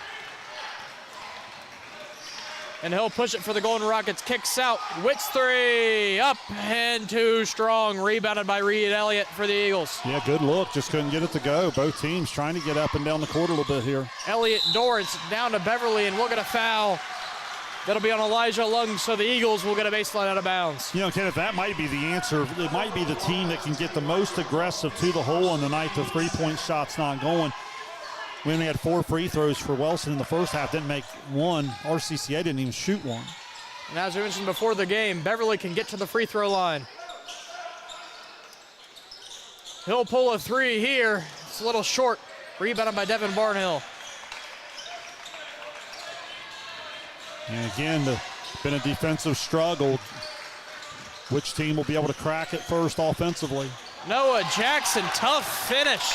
And he'll push it for the Golden Rockets. Kicks out. Witt's 3. Up and too strong. Rebounded by Reed Elliott for the Eagles. Yeah, good look. Just couldn't get it to go. Both teams trying to get up and down the court a little bit here. Elliott Dorrance down to Beverly, and we'll get a foul. That'll be on Elijah Lung, so the Eagles will get a baseline out of bounds. You know, Kenneth, that might be the answer. It might be the team that can get the most aggressive to the hole on the night the three-point shot's not going. We only had 4 free throws for Wellston in the first half, didn't make one. RCCA didn't even shoot one. And as we mentioned before the game, Beverly can get to the free throw line. He'll pull a 3 here. It's a little short. Rebounded by Devin Barnhill. And again, been a defensive struggle. which team will be able to crack it first offensively. Noah Jackson, tough finish.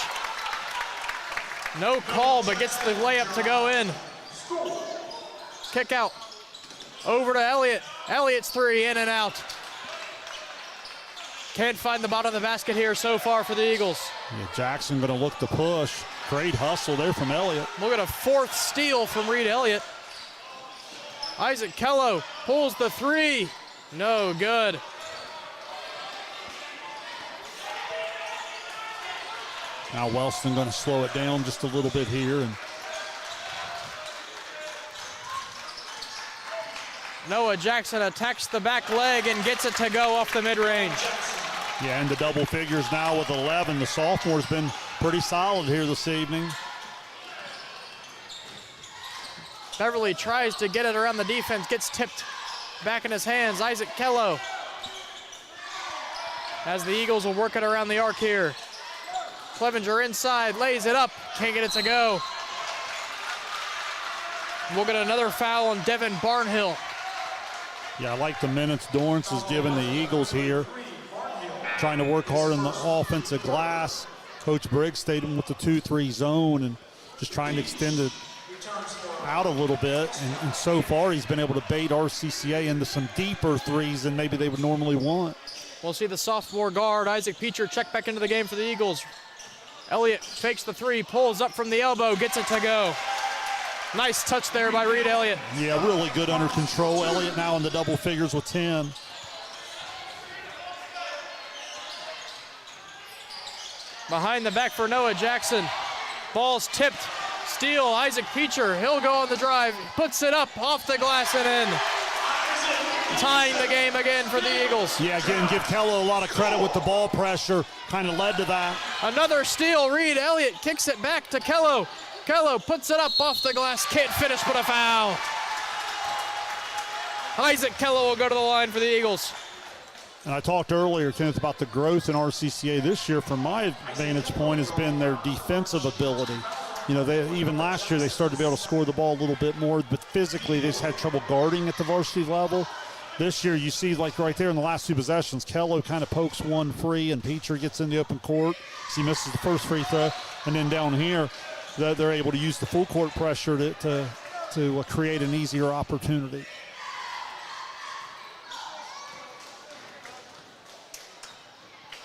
No call, but gets the layup to go in. Kick out. Over to Elliott. Elliott's three, in and out. Can't find the bottom of the basket here so far for the Eagles. Yeah, Jackson going to look to push. Great hustle there from Elliott. Look at a fourth steal from Reed Elliott. Isaac Kello pulls the three. No good. Now Wellston going to slow it down just a little bit here. And Noah Jackson attacks the back leg and gets it to go off the mid-range. yeah, into double figures now with 11. The sophomore's been pretty solid here this evening. Beverly tries to get it around the defense, gets tipped back in his hands. Isaac Kello. As the Eagles will work it around the arc here. Clevenger inside, lays it up, can't get it to go. We'll get another foul on Devin Barnhill. Yeah, I like the minutes Dorrance is giving the Eagles here. Trying to work hard on the offensive glass. Coach Briggs stayed with the 2-3 zone and just trying to extend it out a little bit. And so far he's been able to bait RCCA into some deeper threes than maybe they would normally want. We'll see the sophomore guard, Isaac Peacher, check back into the game for the Eagles. Elliott fakes the three, pulls up from the elbow, gets it to go. Nice touch there by Reed Elliott. Yeah, really good under control. Elliott now in the double figures with 10. Behind the back for Noah Jackson. Ball's tipped. Steal, Isaac Peacher. He'll go on the drive. Puts it up off the glass and in. Tying the game again for the Eagles. Yeah, again, give Kello a lot of credit with the ball pressure. Kind of led to that. Another steal. Reed Elliott kicks it back to Kello. Kello puts it up off the glass. Can't finish, but a foul. Isaac Kello will go to the line for the Eagles. And I talked earlier, Kenneth, about the growth in RCCA this year. From my vantage point, has been their defensive ability. You know, they even last year they started to be able to score the ball a little bit more, but physically they just had trouble guarding at the varsity level. This year, you see, like right there in the last two possessions, Kello kind of pokes one free, and Peacher gets in the open court. So he misses the first free throw, and then down here, they're able to use the full court pressure to create an easier opportunity.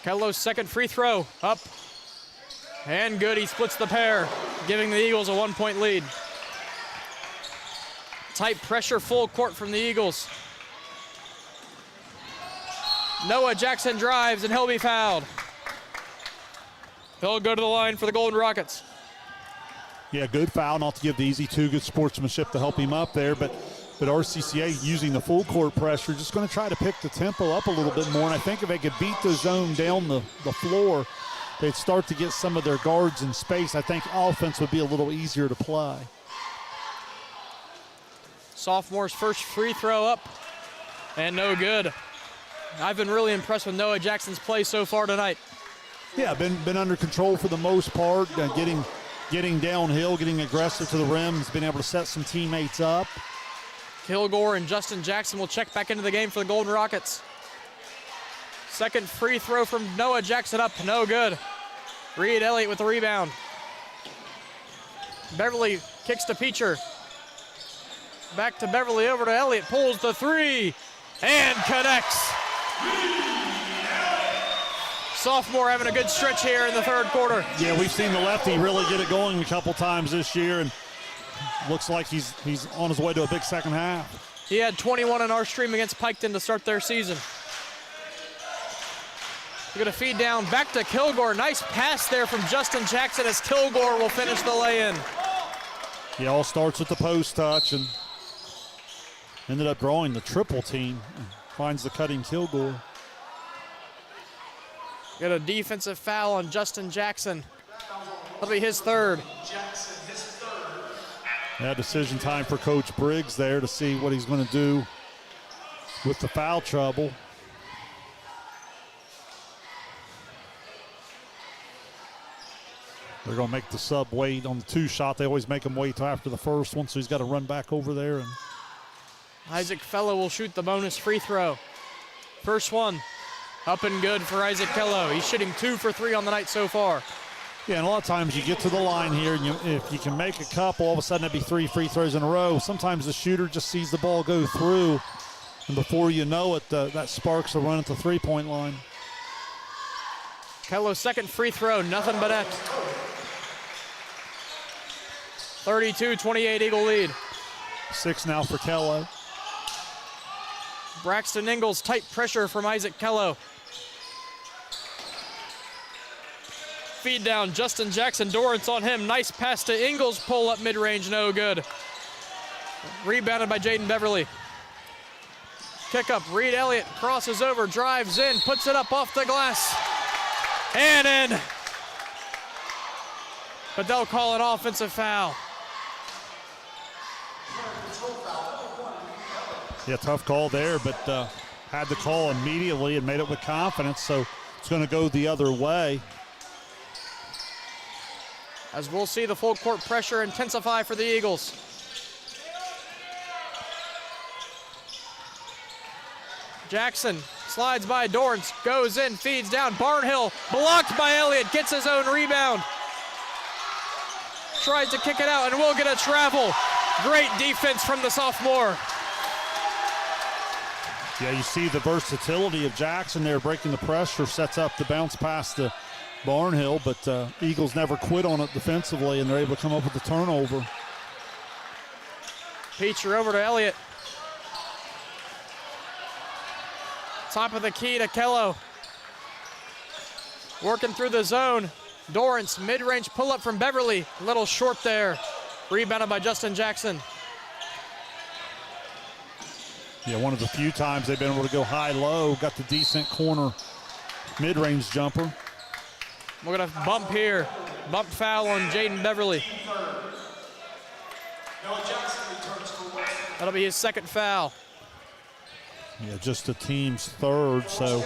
Kello's second free throw, up and good. He splits the pair, giving the Eagles a 1-point lead. Tight pressure, full court from the Eagles. Noah Jackson drives and he'll be fouled. He'll go to the line for the Golden Rockets. Yeah, good foul, not to give the easy two, good sportsmanship to help him up there, but RCCA using the full court pressure, just going to try to pick the tempo up a little bit more, and I think if they could beat the zone down the floor, they'd start to get some of their guards in space. I think offense would be a little easier to play. Sophomore's first free throw up, and no good. I've been really impressed with Noah Jackson's play so far tonight. Yeah, been under control for the most part, getting downhill, getting aggressive to the rim. He's been able to set some teammates up. Kilgore and Justin Jackson will check back into the game for the Golden Rockets. Second free throw from Noah Jackson up, no good. Reed Elliott with the rebound. Beverly kicks to Peacher. Back to Beverly, over to Elliott, pulls the three, and connects. Sophomore having a good stretch here in the third quarter. Yeah, we've seen the lefty really get it going a couple times this year, and looks like he's on his way to a big second half. He had 21 in our stream against Piketon to start their season. We're going to feed down back to Kilgore. Nice pass there from Justin Jackson as Kilgore will finish the lay-in. He all starts with the post touch and ended up drawing the triple team. Finds the cutting Kilgore. Got a defensive foul on Justin Jackson. That'll be his third. Yeah, decision time for Coach Briggs there to see what he's going to do with the foul trouble. They're going to make the sub wait on the two shot. They always make him wait till after the first one, so he's got to run back over there. And Isaac Fellow will shoot the bonus free throw. First one, up and good for Isaac Kello. He's shooting 2 for 3 on the night so far. Yeah, and a lot of times you get to the line here, and if you can make a couple, all of a sudden it'd be 3 free throws in a row. Sometimes the shooter just sees the ball go through, and before you know it, that sparks a run at the three-point line. Kello's second free throw, nothing but net. 32-28 Eagle lead. 6 now for Kello. Braxton Ingles, tight pressure from Isaac Kello. Feed down, Justin Jackson, Dorrance on him. Nice pass to Ingles, pull up mid-range, no good. Rebounded by Jaden Beverly. Kick up, Reed Elliott crosses over, drives in, puts it up off the glass. And in. But they'll call an offensive foul. Yeah, tough call there, but had the call immediately and made it with confidence, so it's going to go the other way. As we'll see the full court pressure intensify for the Eagles. Jackson slides by Dorrance, goes in, feeds down. Barnhill blocked by Elliott, gets his own rebound. Tries to kick it out and will get a travel. Great defense from the sophomore. Yeah, you see the versatility of Jackson there, breaking the pressure, sets up the bounce pass to Barnhill, but Eagles never quit on it defensively, and they're able to come up with the turnover. Peacher over to Elliott. Top of the key to Kello. Working through the zone. Dorrance, mid-range pull-up from Beverly. A little short there. Rebounded by Justin Jackson. Yeah, one of the few times they've been able to go high-low. Got the decent corner mid-range jumper. We're going to bump here. Bump foul on Jaden Beverly. That'll be his second foul. Yeah, just the team's third, so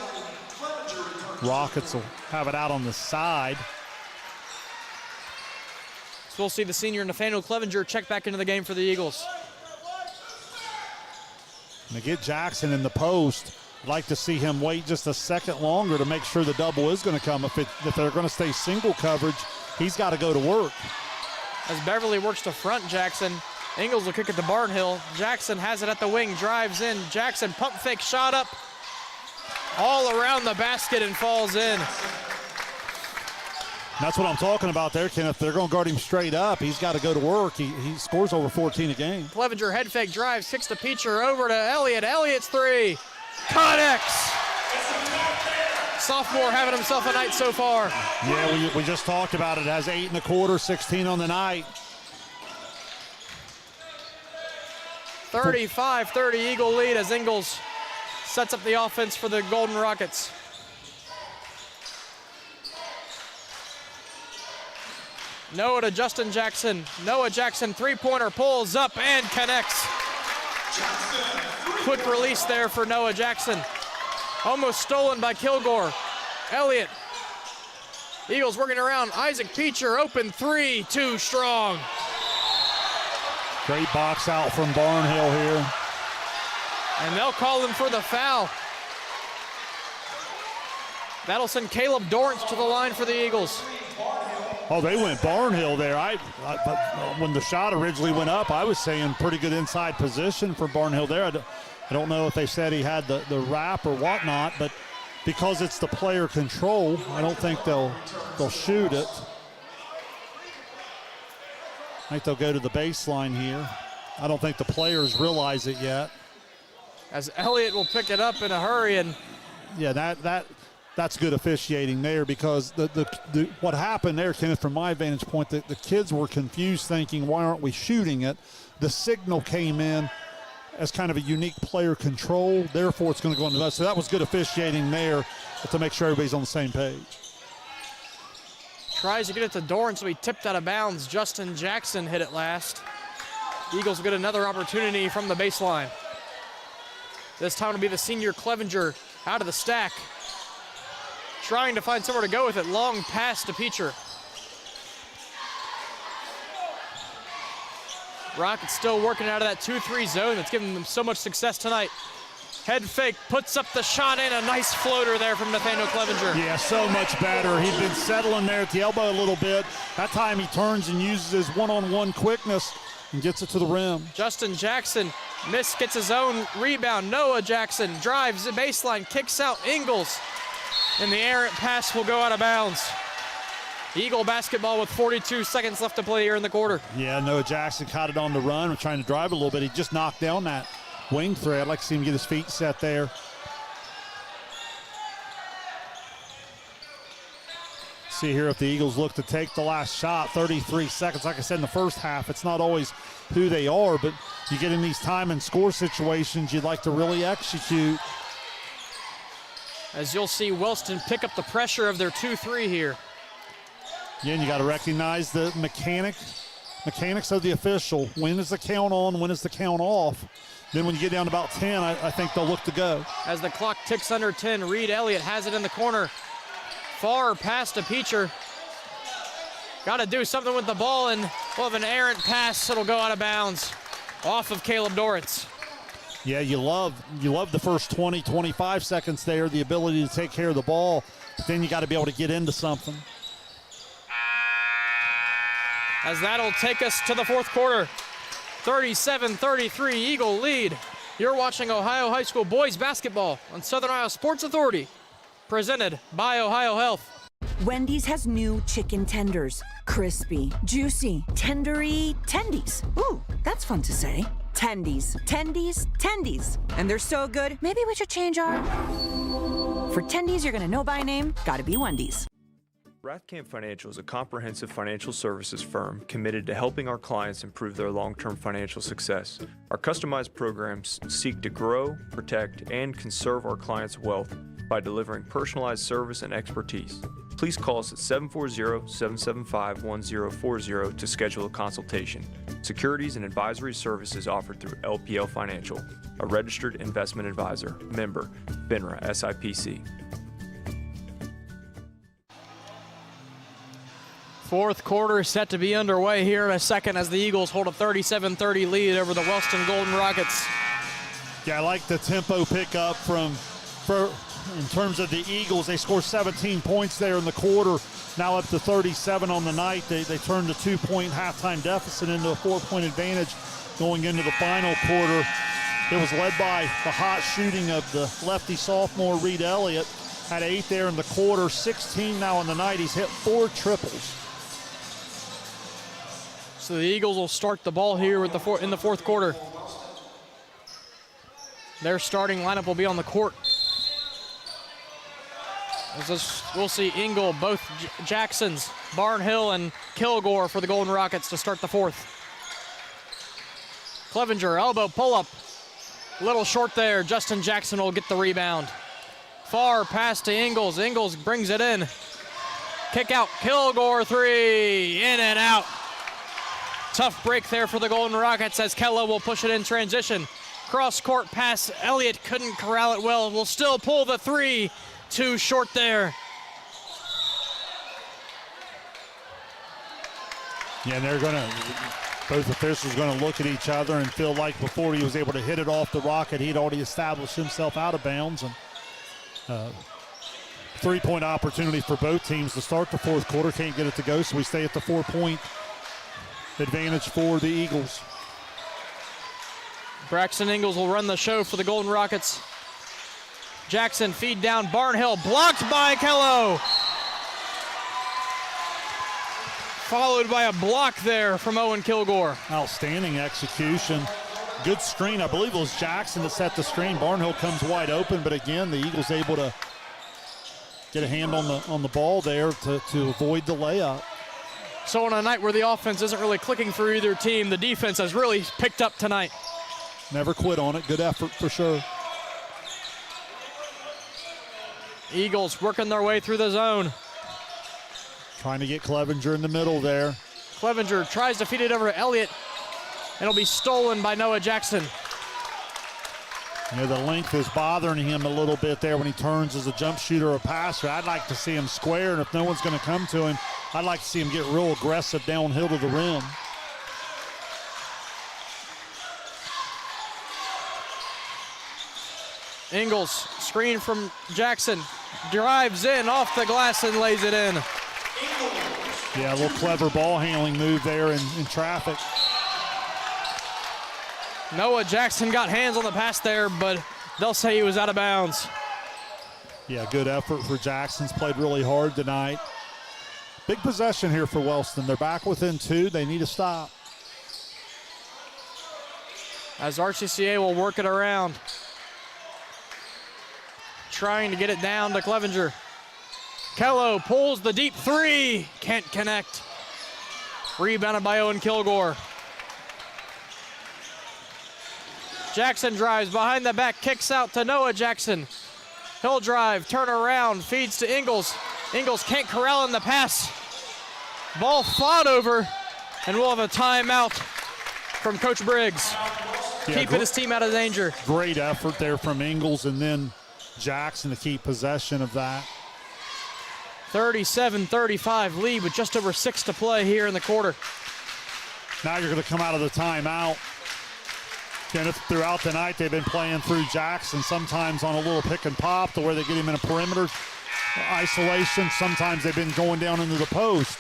Rockets will have it out on the side. So we'll see the senior Nathaniel Clevenger check back into the game for the Eagles. And to get Jackson in the post, I'd like to see him wait just a second longer to make sure the double is going to come. If they're going to stay single coverage, he's got to go to work. As Beverly works to front Jackson, Ingles will kick it to Barnhill. Jackson has it at the wing, drives in. Jackson pump fake shot up all around the basket and falls in. That's what I'm talking about there, Kenneth. They're going to guard him straight up. He's got to go to work. He scores over 14 a game. Clevenger head fake drives, kicks to Peacher over to Elliott. Elliott's three. Connects. Sophomore having himself a night so far. Yeah, we just talked about it. Has 8 in the quarter, 16 on the night. 35-30 Eagle lead as Ingles sets up the offense for the Golden Rockets. Noah to Justin Jackson. Noah Jackson, three-pointer, pulls up and connects. Quick release there for Noah Jackson. Almost stolen by Kilgore. Elliott. Eagles working around. Isaac Peacher, open three, too strong. Great box out from Barnhill here. And they'll call him for the foul. That'll send Caleb Dorrance to the line for the Eagles. Oh, they went Barnhill there. When the shot originally went up, I was saying pretty good inside position for Barnhill there. I don't know if they said he had the wrap or whatnot, but because it's the player control, I don't think they'll shoot it. I think they'll go to the baseline here. I don't think the players realize it yet. As Elliott will pick it up in a hurry, and yeah, that's good officiating there, because the what happened there, Kenneth, from my vantage point, the kids were confused, thinking, why aren't we shooting it? The signal came in as kind of a unique player control, therefore it's going to go into that. So that was good officiating there to make sure everybody's on the same page. Tries to get it to Dorrance, so he tipped out of bounds. Justin Jackson hit it last. Eagles will get another opportunity from the baseline. This time it'll be the senior Clevenger out of the stack. Trying to find somewhere to go with it. Long pass to Peacher. Rockets still working out of that 2-3 zone that's given them so much success tonight. Head fake, puts up the shot in. A nice floater there from Nathaniel Clevenger. Yeah, so much better. He'd been settling there at the elbow a little bit. That time he turns and uses his one-on-one quickness and gets it to the rim. Justin Jackson gets his own rebound. Noah Jackson drives the baseline, kicks out Ingles, and the errant pass will go out of bounds. Eagle basketball with 42 seconds left to play here in the quarter. Yeah, Noah Jackson caught it on the run. We're trying to drive a little bit. He just knocked down that wing thread. I'd like to see him get his feet set there. See here if the Eagles look to take the last shot. 33 seconds. Like I said in the first half, it's not always who they are, but you get in these time and score situations, you'd like to really execute. As you'll see Wellston pick up the pressure of their 2-3 here. Again, you got to recognize the mechanics of the official. When is the count on? When is the count off? Then when you get down to about 10, I think they'll look to go. As the clock ticks under 10, Reed Elliott has it in the corner. Far past to Peacher. Got to do something with the ball, and we'll have an errant pass. It'll go out of bounds off of Caleb Dorrance. Yeah, you love the first 20, 25 seconds there, the ability to take care of the ball, but then you got to be able to get into something. As that'll take us to the fourth quarter. 37-33 Eagle lead. You're watching Ohio High School boys basketball on Southern Ohio Sports Authority, presented by Ohio Health. Wendy's has new chicken tenders. Crispy, juicy, tendery tendies. Ooh, that's fun to say. Tendies, tendies, tendies. And they're so good, maybe we should change our... For tendies you're gonna know by name, gotta be Wendy's. Rathkamp Financial is a comprehensive financial services firm committed to helping our clients improve their long-term financial success. Our customized programs seek to grow, protect, and conserve our clients' wealth by delivering personalized service and expertise. Please call us at 740-775-1040 to schedule a consultation. Securities and advisory services offered through LPL Financial, a registered investment advisor, member, FINRA SIPC. Fourth quarter set to be underway here in a second as the Eagles hold a 37-30 lead over the Wellston Golden Rockets. Yeah, I like the tempo pickup in terms of the Eagles. They scored 17 points there in the quarter, now up to 37 on the night. They turned a 2-point halftime deficit into a 4-point advantage going into the final quarter. It was led by the hot shooting of the lefty sophomore Reed Elliott. Had 8 there in the quarter, 16 now on the night. He's hit 4 triples. So the Eagles will start the ball here with in the fourth quarter. Their starting lineup will be on the court. We'll see Ingle, both Jacksons, Barnhill and Kilgore for the Golden Rockets to start the fourth. Clevenger, elbow pull-up. A little short there. Justin Jackson will get the rebound. Far pass to Ingles. Ingles brings it in. Kick out, Kilgore, 3, in and out. Tough break there for the Golden Rockets as Kella will push it in transition. Cross-court pass, Elliott couldn't corral it well. Will still pull the 3, too short there. Yeah, and both officials going to look at each other and feel like before he was able to hit it off the Rocket, he'd already established himself out of bounds. And 3-point opportunity for both teams to start the fourth quarter. Can't get it to go, so we stay at the 4-point advantage for the Eagles. Braxton Ingles will run the show for the Golden Rockets. Jackson feed down Barnhill, blocked by Kello. Followed by a block there from Owen Kilgore. Outstanding execution. Good screen. I believe it was Jackson that set the screen. Barnhill comes wide open, but again, the Eagles able to get a hand on the ball there to avoid the layup. So on a night where the offense isn't really clicking for either team, the defense has really picked up tonight. Never quit on it. Good effort for sure. Eagles working their way through the zone. Trying to get Clevenger in the middle there. Clevenger tries to feed it over to Elliott. It'll be stolen by Noah Jackson. You know, the length is bothering him a little bit there when he turns as a jump shooter or passer. I'd like to see him square, and if no one's going to come to him, I'd like to see him get real aggressive downhill to the rim. Ingalls, screen from Jackson, drives in off the glass and lays it in. Yeah, a little clever ball handling move there in traffic. Noah Jackson got hands on the pass there, but they'll say he was out of bounds. Yeah, good effort for Jackson's played really hard tonight. Big possession here for Wellston. They're back within 2. They need a stop. As RCCA will work it around. Trying to get it down to Clevenger. Kello pulls the deep 3. Can't connect. Rebounded by Owen Kilgore. Jackson drives behind the back, kicks out to Noah Jackson. He'll drive, turn around, feeds to Ingalls. Ingalls can't corral in the pass. Ball fought over, and we'll have a timeout from Coach Briggs. Yeah, keeping his team out of danger. Great effort there from Ingalls and then Jackson to keep possession of that. 37-35 lead with just over 6 to play here in the quarter. Now you're going to come out of the timeout. Kenneth, throughout the night, they've been playing through Jackson, sometimes on a little pick and pop to where they get him in a perimeter isolation. Sometimes they've been going down into the post.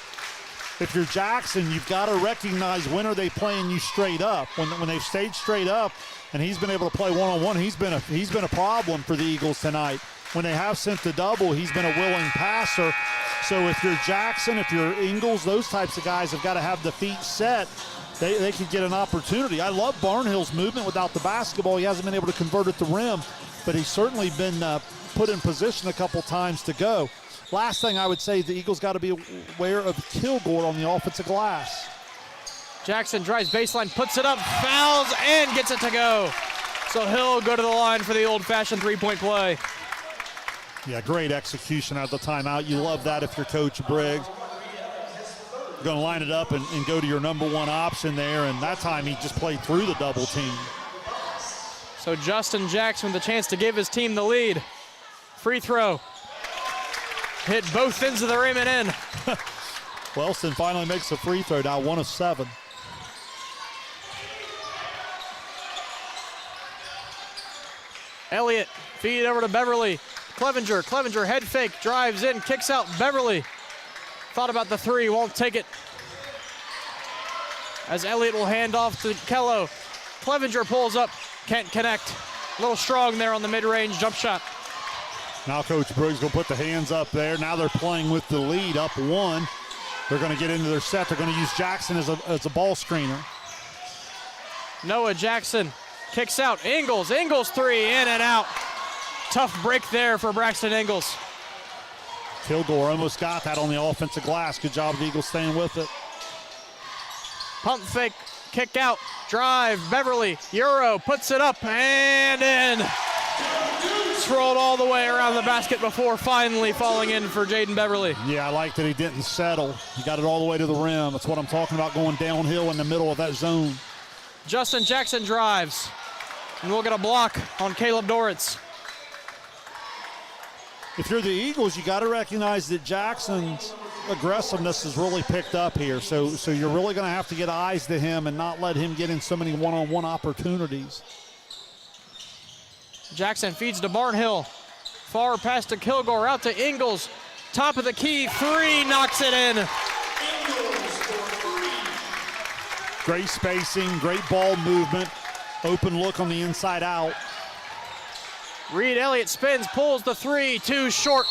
If you're Jackson, you've got to recognize when are they playing you straight up. When they've stayed straight up and he's been able to play one-on-one, he's been a problem for the Eagles tonight. When they have sent the double, he's been a willing passer. So if you're Jackson, if you're Ingalls, those types of guys have got to have the feet set. They could get an opportunity. I love Barnhill's movement without the basketball. He hasn't been able to convert at the rim, but he's certainly been put in position a couple times to go. Last thing I would say, the Eagles got to be aware of Kilgore on the offensive glass. Jackson drives baseline, puts it up, fouls, and gets it to go. So he'll go to the line for the old-fashioned three-point play. Yeah, great execution out of the timeout. You love that if you're Coach Briggs. You're going to line it up and go to your number one option there, and that time he just played through the double team. So Justin Jackson with a chance to give his team the lead. Free throw. Hit both ends of the rim and in. Wellston finally makes a free throw, now 1 of 7. Elliott, feed over to Beverly. Clevenger head fake, drives in, kicks out Beverly. Thought about the 3, won't take it. As Elliott will hand off to Kello. Clevenger pulls up, can't connect. A little strong there on the mid-range jump shot. Now Coach Briggs will put the hands up there. Now they're playing with the lead, up 1. They're going to get into their set. They're going to use Jackson as a ball screener. Noah Jackson kicks out. Ingalls 3, in and out. Tough break there for Braxton Ingalls. Kilgore almost got that on the offensive glass. Good job of the Eagles staying with it. Pump fake, kick out, drive, Beverly, Euro, puts it up and in. Rolled all the way around the basket before finally falling in for Jaden Beverly. Yeah, I like that he didn't settle. He got it all the way to the rim. That's what I'm talking about, going downhill in the middle of that zone. Justin Jackson drives, and we'll get a block on Caleb Doritz. If you're the Eagles, you got to recognize that Jackson's aggressiveness has really picked up here. So you're really going to have to get eyes to him and not let him get in so many one-on-one opportunities. Jackson feeds to Barnhill. Far pass to Kilgore, out to Ingalls. Top of the key, 3, knocks it in. Great spacing, great ball movement. Open look on the inside out. Reed Elliott spins, pulls the 3, too short.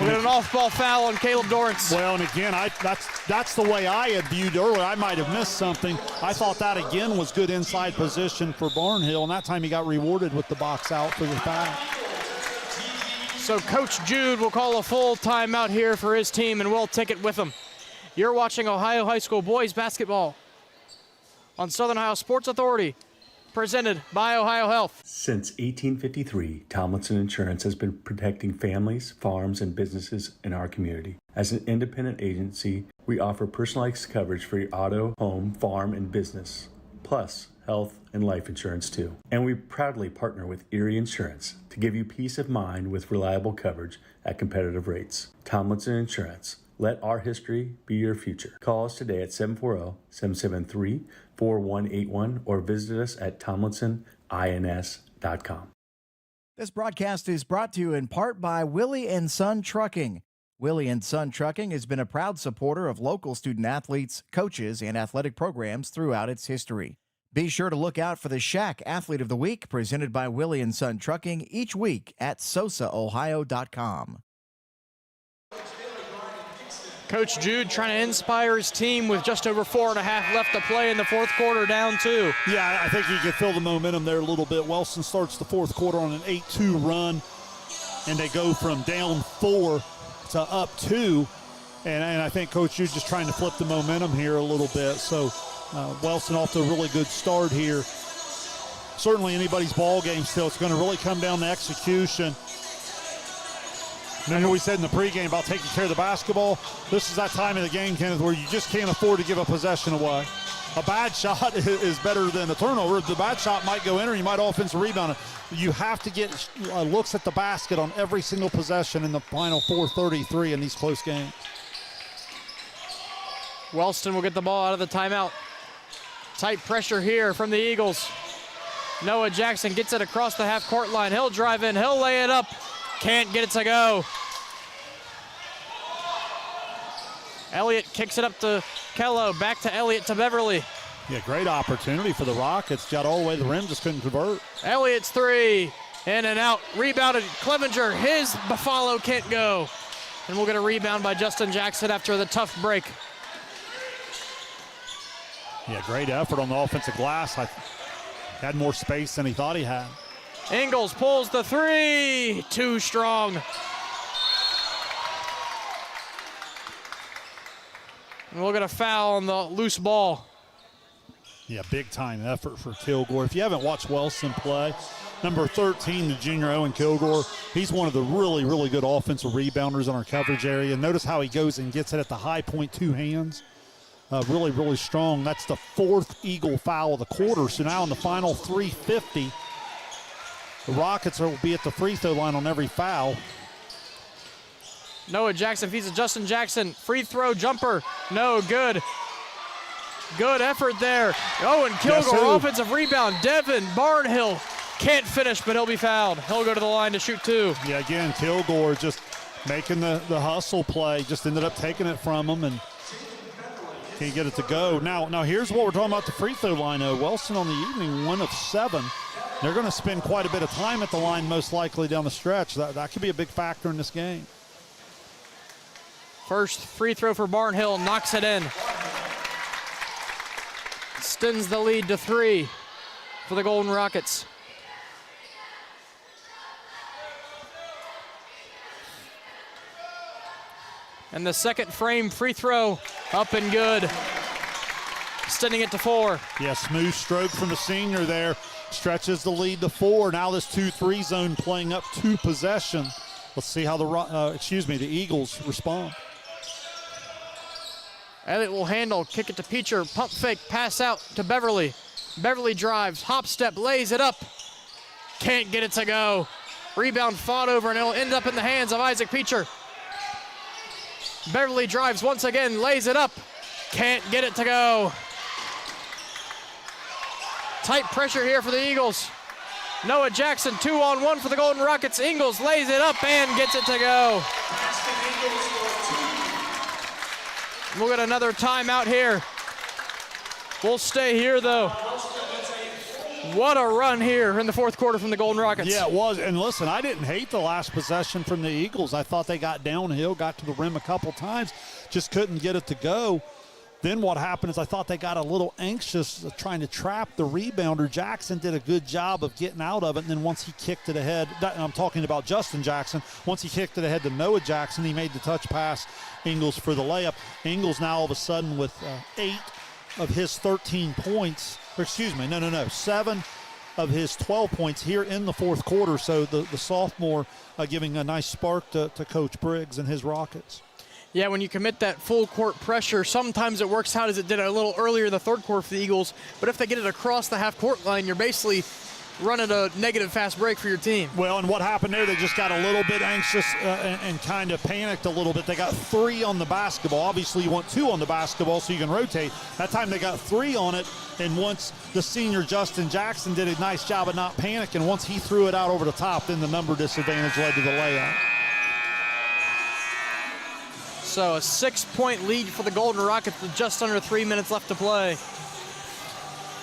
We got an off-ball foul on Caleb Dorrance. Well, and again, that's the way I had viewed earlier. I might have missed something. I thought that again was good inside position for Barnhill, and that time he got rewarded with the box out for the foul. So Coach Jude will call a full timeout here for his team, and we'll take it with him. You're watching Ohio High School boys basketball on Southern Ohio Sports Authority, presented by Ohio Health. Since 1853, Tomlinson Insurance has been protecting families, farms, and businesses in our community. As an independent agency, we offer personalized coverage for your auto, home, farm, and business, plus health and life insurance too. And we proudly partner with Erie Insurance to give you peace of mind with reliable coverage at competitive rates. Tomlinson Insurance. Let our history be your future. Call us today at 740-773-4181 or visit us at tomlinson.com. ins.com. This broadcast is brought to you in part by Willie & Son Trucking. Willie & Son Trucking has been a proud supporter of local student athletes, coaches, and athletic programs throughout its history. Be sure to look out for the Shack Athlete of the Week presented by Willie & Son Trucking each week at SOSAOhio.com. Coach Jude trying to inspire his team with just over 4.5 left to play in the fourth quarter, down 2. Yeah, I think he could feel the momentum there a little bit. Wellston starts the fourth quarter on an 8-2 run, and they go from down 4 to up 2. And I think Coach Jude just trying to flip the momentum here a little bit. So Wellston off to a really good start here. Certainly anybody's ball game still. It's going to really come down to execution. Remember we said in the pregame about taking care of the basketball? This is that time of the game, Kenneth, where you just can't afford to give a possession away. A bad shot is better than a turnover. The bad shot might go in or you might offensive rebound it. You have to get looks at the basket on every single possession in the final 4:33 in these close games. Wellston will get the ball out of the timeout. Tight pressure here from the Eagles. Noah Jackson gets it across the half-court line. He'll drive in. He'll lay it up. Can't get it to go. Elliott kicks it up to Kello. Back to Elliott to Beverly. Yeah, great opportunity for the Rockets. Got all the way to the rim, just couldn't convert. Elliott's 3. In and out. Rebounded. Clevenger. His Buffalo can't go. And we'll get a rebound by Justin Jackson after the tough break. Yeah, great effort on the offensive glass. Had more space than he thought he had. Ingles pulls the 3. Too strong. And we'll get a foul on the loose ball. Yeah, big time effort for Kilgore. If you haven't watched Wellston play, number 13, the junior Owen Kilgore, he's one of the really, really good offensive rebounders in our coverage area. Notice how he goes and gets it at the high point, 2 hands. Really, really strong. That's the 4th Eagle foul of the quarter. So now in the final 3:50, the Rockets will be at the free throw line on every foul. Noah Jackson feeds to Justin Jackson. Free throw jumper. No good. Good effort there. Owen Kilgore, offensive rebound. Devin Barnhill can't finish, but he'll be fouled. He'll go to the line to shoot 2. Yeah, again, Kilgore just making the hustle play. Just ended up taking it from him and can't get it to go. Now here's what we're talking about the free throw line. Wellston on the evening, 1 of 7. They're going to spend quite a bit of time at the line most likely down the stretch. That could be a big factor in this game. First free throw for Barnhill, knocks it in. Extends the lead to 3 for the Golden Rockets. And the second frame free throw up and good. Extending it to 4. Yeah, smooth stroke from the senior there. Stretches the lead to 4. Now this 2-3 zone playing up 2 possession. Let's see how the Eagles respond. Elliott will handle, kick it to Peacher, pump fake, pass out to Beverly. Beverly drives, hop step, lays it up. Can't get it to go. Rebound fought over and it'll end up in the hands of Isaac Peacher. Beverly drives once again, lays it up. Can't get it to go. Tight pressure here for the Eagles. Noah Jackson, 2-on-1 for the Golden Rockets. Ingles lays it up and gets it to go. We'll get another timeout here. We'll stay here though. What a run here in the fourth quarter from the Golden Rockets. Yeah, it was. And listen, I didn't hate the last possession from the Eagles. I thought they got downhill, got to the rim a couple times, just couldn't get it to go. Then what happened is I thought they got a little anxious trying to trap the rebounder. Jackson did a good job of getting out of it, and then once he kicked it ahead, I'm talking about Justin Jackson, once he kicked it ahead to Noah Jackson, he made the touch pass, Ingles for the layup. Ingles now all of a sudden with 8 of his 13 points, or excuse me, 7 of his 12 points here in the fourth quarter. So the sophomore giving a nice spark to Coach Briggs and his Rockets. Yeah, when you commit that full court pressure, sometimes it works out as it did a little earlier in the third quarter for the Eagles, but if they get it across the half court line, you're basically running a negative fast break for your team. Well, and what happened there, they just got a little bit anxious and kind of panicked a little bit. They got 3 on the basketball. Obviously, you want 2 on the basketball so you can rotate. That time they got 3 on it, and once the senior Justin Jackson did a nice job of not panicking, once he threw it out over the top, then the number disadvantage led to the layup. So a 6-point lead for the Golden Rockets with just under 3 minutes left to play.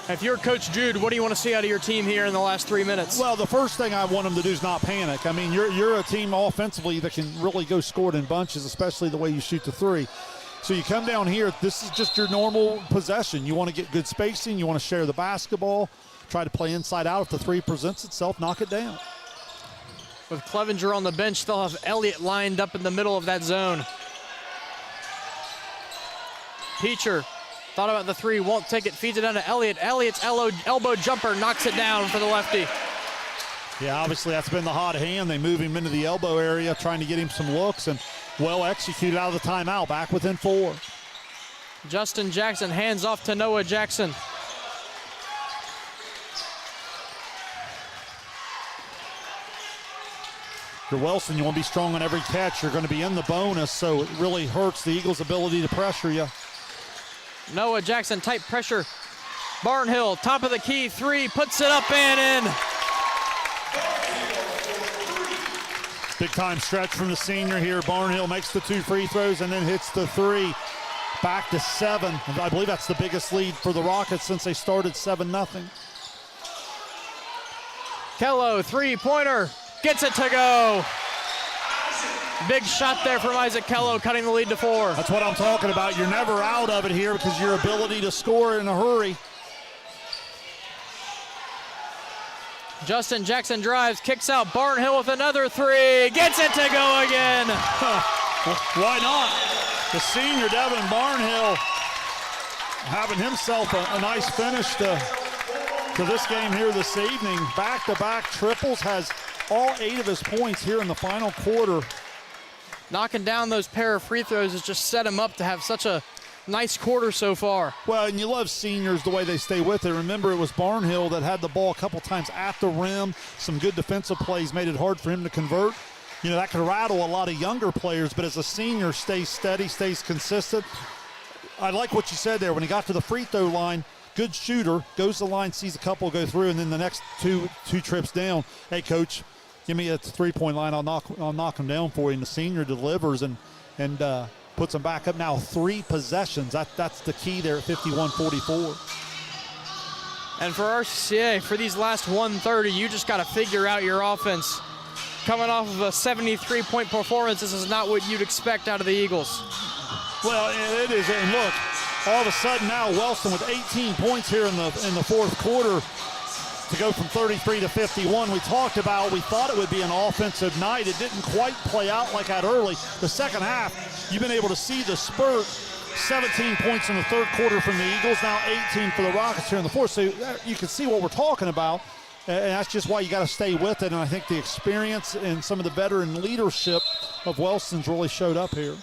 If you're Coach Jude, what do you want to see out of your team here in the last 3 minutes? Well, the first thing I want them to do is not panic. I mean, you're a team offensively that can really go score it in bunches, especially the way you shoot the 3. So you come down here, this is just your normal possession. You want to get good spacing, you want to share the basketball, try to play inside out. If the 3 presents itself, knock it down. With Clevenger on the bench, they'll have Elliott lined up in the middle of that zone. Peacher thought about the 3, won't take it, feeds it down to Elliott. Elliott's elbow jumper knocks it down for the lefty. Yeah, obviously that's been the hot hand. They move him into the elbow area, trying to get him some looks, and well executed out of the timeout, back within 4. Justin Jackson hands off to Noah Jackson. For Wellston, you want to be strong on every catch. You're going to be in the bonus, so it really hurts the Eagles' ability to pressure you. Noah Jackson, tight pressure. Barnhill, top of the key, 3, puts it up and in. Big time stretch from the senior here. Barnhill makes the 2 free throws and then hits the 3. Back to 7. I believe that's the biggest lead for the Rockets since they started 7-0. Kello, 3-pointer, gets it to go. Big shot there from Isaac Kello, cutting the lead to 4. That's what I'm talking about. You're never out of it here because your ability to score in a hurry. Justin Jackson drives, kicks out. Barnhill with another 3, gets it to go again. Why not? The senior Devin Barnhill having himself a nice finish to this game here this evening. Back-to-back triples, has all 8 of his points here in the final quarter. Knocking down those pair of free throws has just set him up to have such a nice quarter so far. Well, and you love seniors the way they stay with it. Remember, it was Barnhill that had the ball a couple times at the rim. Some good defensive plays made it hard for him to convert. You know, that could rattle a lot of younger players, but as a senior, stays steady, stays consistent. I like what you said there. When he got to the free throw line, good shooter, goes to the line, sees a couple go through, and then the next two trips down, hey, coach, give me a 3-point line, I'll knock him down for you. And the senior delivers and puts them back up now 3 possessions. That's the key there at 51-44. And for RCCA, for these last 130, you just got to figure out your offense. Coming off of a 73-point performance, this is not what you'd expect out of the Eagles. Well, it is, and look, all of a sudden now Wellston with 18 points here in the fourth quarter to go from 33 to 51. We talked about, we thought it would be an offensive night. It didn't quite play out like that early. The second half, you've been able to see the spurt. 17 points in the third quarter from the Eagles, now 18 for the Rockets here in the fourth. So you can see what we're talking about, and that's just why you got to stay with it. And I think the experience and some of the veteran leadership of Wellston's really showed up here.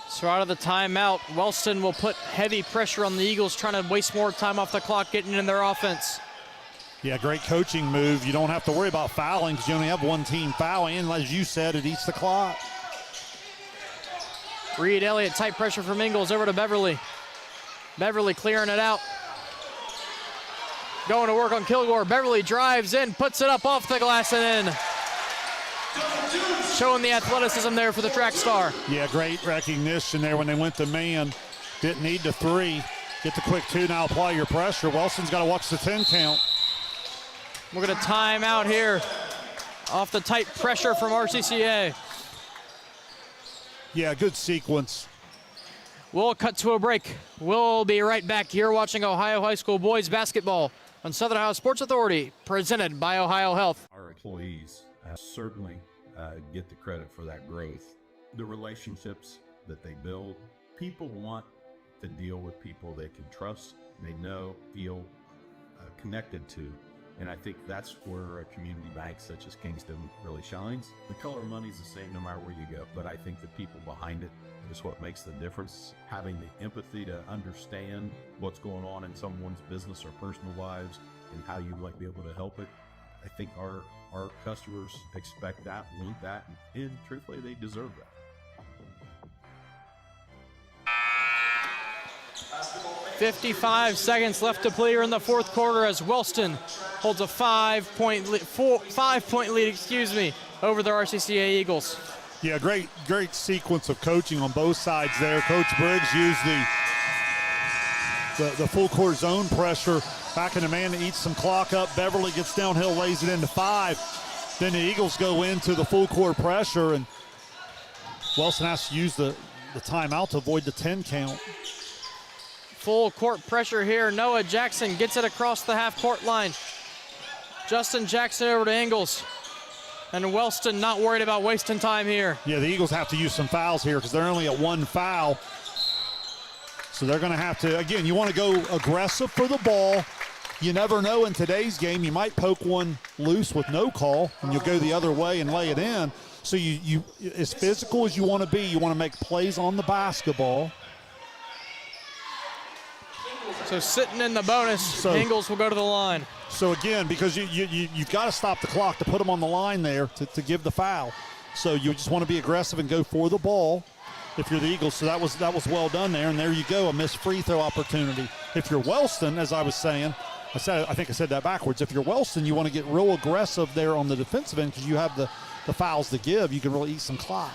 So out of the timeout, Wellston will put heavy pressure on the Eagles, trying to waste more time off the clock, getting in their offense. Yeah, great coaching move. You don't have to worry about fouling because you only have one team fouling. And as you said, it eats the clock. Reed Elliott, tight pressure from Ingles, over to Beverly. Beverly clearing it out. Going to work on Kilgore. Beverly drives in, puts it up off the glass and in. Showing the athleticism there for the track star. Yeah, great recognition there when they went to man. Didn't need the 3. Get the quick 2, now apply your pressure. Wellston's got to watch the 10 count. We're going to time out here off the tight pressure from RCCA. Yeah, good sequence. We'll cut to a break. We'll be right back. You're watching Ohio High School boys basketball on Southern Ohio Sports Authority, presented by Ohio Health. Our employees certainly get the credit for that growth. The relationships that they build, people want to deal with people they can trust, they know, feel connected to. And I think that's where a community bank such as Kingston really shines. The color of money is the same no matter where you go, but I think the people behind it is what makes the difference. Having the empathy to understand what's going on in someone's business or personal lives and how you might be able to help it I think our customers expect that, want that, and truthfully, they deserve that. 55 seconds left to play here in the fourth quarter as Wellston holds a 5-point lead, over the RCCA Eagles. Yeah, great sequence of coaching on both sides there. Coach Briggs used the full court zone pressure back in the man to eat some clock up. Beverly gets downhill, lays it into 5. Then the Eagles go into the full court pressure, and Wellston has to use the timeout to avoid the 10 count. Full court pressure here. Noah Jackson gets it across the half-court line. Justin Jackson over to Ingles. And Wellston not worried about wasting time here. Yeah, the Eagles have to use some fouls here because they're only at 1 foul. So they're going to have to, again, you want to go aggressive for the ball. You never know in today's game. You might poke one loose with no call, and you'll go the other way and lay it in. So you as physical as you want to be, you want to make plays on the basketball. So sitting in the bonus, Ingles will go to the line. So again, because you've got to stop the clock to put them on the line there to give the foul. So you just want to be aggressive and go for the ball if you're the Eagles. So that was well done there, and there you go, a missed free throw opportunity. If you're Wellston, as I was saying, I think I said that backwards. If you're Wellston, you want to get real aggressive there on the defensive end because you have the fouls to give. You can really eat some clock.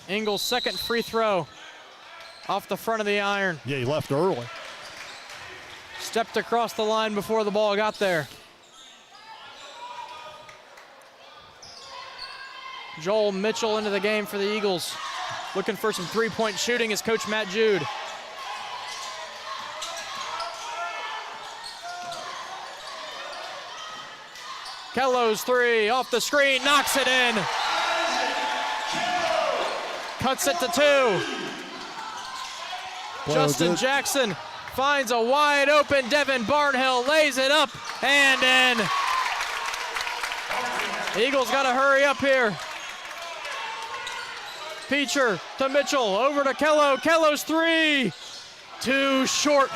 Ingles' second free throw off the front of the iron. Yeah, he left early. Stepped across the line before the ball got there. Joel Mitchell into the game for the Eagles. Looking for some three-point shooting is Coach Matt Jude. Kello's three off the screen, knocks it in. Cuts it to 2. Justin Jackson finds a wide open Devin Barnhill, lays it up and in. Eagles got to hurry up here. Peacher to Mitchell, over to Kello. Kello's three, too short.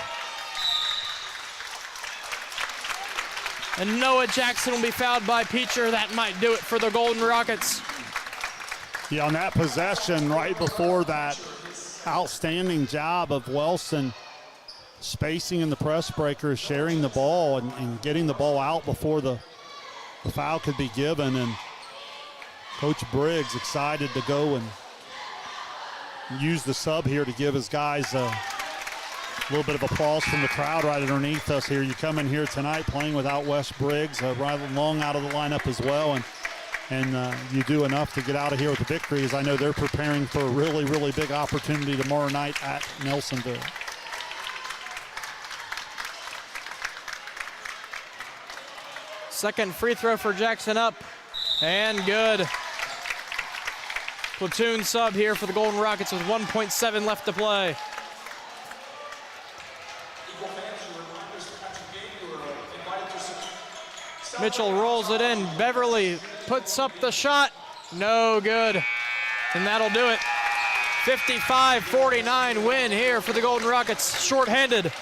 And Noah Jackson will be fouled by Peacher. That might do it for the Golden Rockets. Yeah, on that possession right before that, outstanding job of Wellston spacing in the press breakers, sharing the ball and getting the ball out before the foul could be given. And Coach Briggs excited to go and use the sub here to give his guys a little bit of applause from the crowd right underneath us here. You come in here tonight playing without Wes Briggs, Rylan Long out of the lineup as well, and you do enough to get out of here with a victory, as I know they're preparing for a really, really big opportunity tomorrow night at Nelsonville. Second free throw for Jackson up, and good. Platoon sub here for the Golden Rockets with 1.7 left to play. Mitchell rolls it in. Beverly puts up the shot. No good. And that'll do it. 55-49 win here for the Golden Rockets, shorthanded.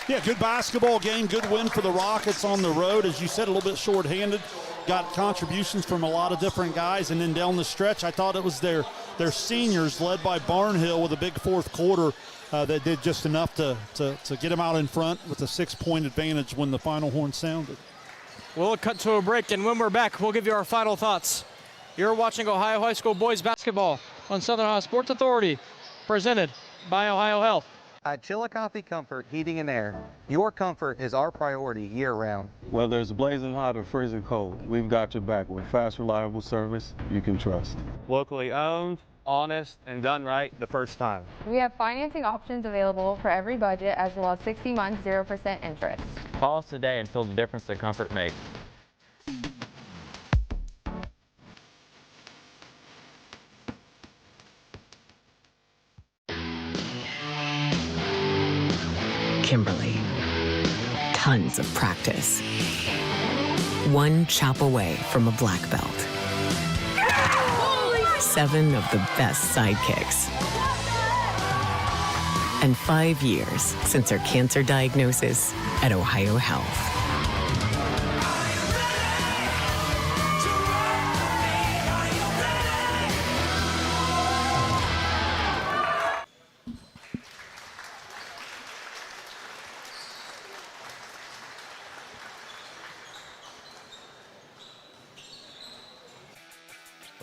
Yeah, good basketball game, good win for the Rockets on the road. As you said, a little bit shorthanded. Got contributions from a lot of different guys, and then down the stretch, I thought it was their seniors led by Barnhill with a big fourth quarter that did just enough to get them out in front with a 6-point advantage when the final horn sounded. We'll cut to a break, and when we're back, we'll give you our final thoughts. You're watching Ohio High School boys basketball on Southern Ohio Sports Authority, presented by Ohio Health. At Chillicothe Comfort Heating and Air, your comfort is our priority year-round. Whether it's blazing hot or freezing cold, we've got your back with fast, reliable service you can trust. Locally owned, honest, and done right the first time. We have financing options available for every budget, as well as 60 months, 0% interest. Call us today and feel the difference that comfort makes. Kimberly. Tons of practice. One chop away from a black belt. 7 of the best sidekicks. And 5 years since her cancer diagnosis at Ohio Health.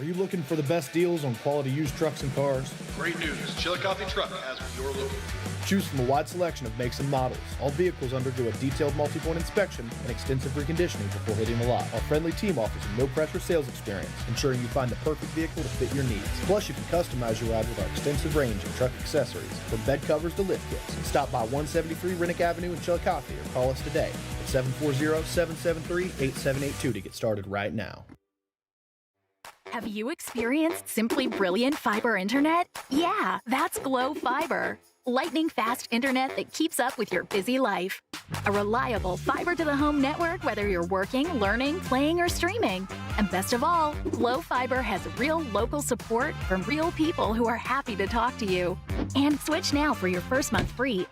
Are you looking for the best deals on quality used trucks and cars? Great news. Chillicothe Truck has what you're looking for. Choose from a wide selection of makes and models. All vehicles undergo a detailed multi-point inspection and extensive reconditioning before hitting the lot. Our friendly team offers a no-pressure sales experience, ensuring you find the perfect vehicle to fit your needs. Plus, you can customize your ride with our extensive range of truck accessories, from bed covers to lift kits. Stop by 173 Rennick Avenue in Chillicothe or call us today at 740-773-8782 to get started right now. Have you experienced simply brilliant fiber internet? Yeah, that's Glow Fiber. Lightning fast internet that keeps up with your busy life. A reliable fiber to the home network whether you're working, learning, playing, or streaming. And best of all, Glow Fiber has real local support from real people who are happy to talk to you. And switch now for your first month free.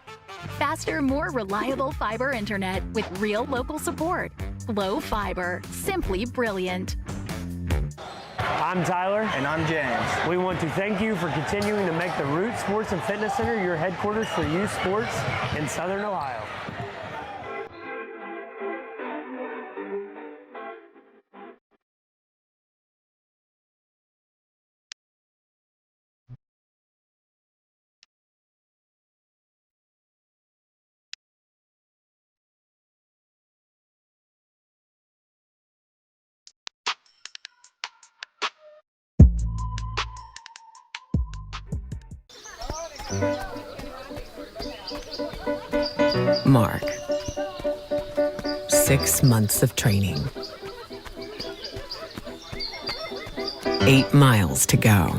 Faster, more reliable fiber internet with real local support. Glow Fiber, simply brilliant. I'm Tyler. And I'm James. We want to thank you for continuing to make the Root Sports and Fitness Center your headquarters for youth sports in Southern Ohio. Mark. 6 months of training. 8 miles to go.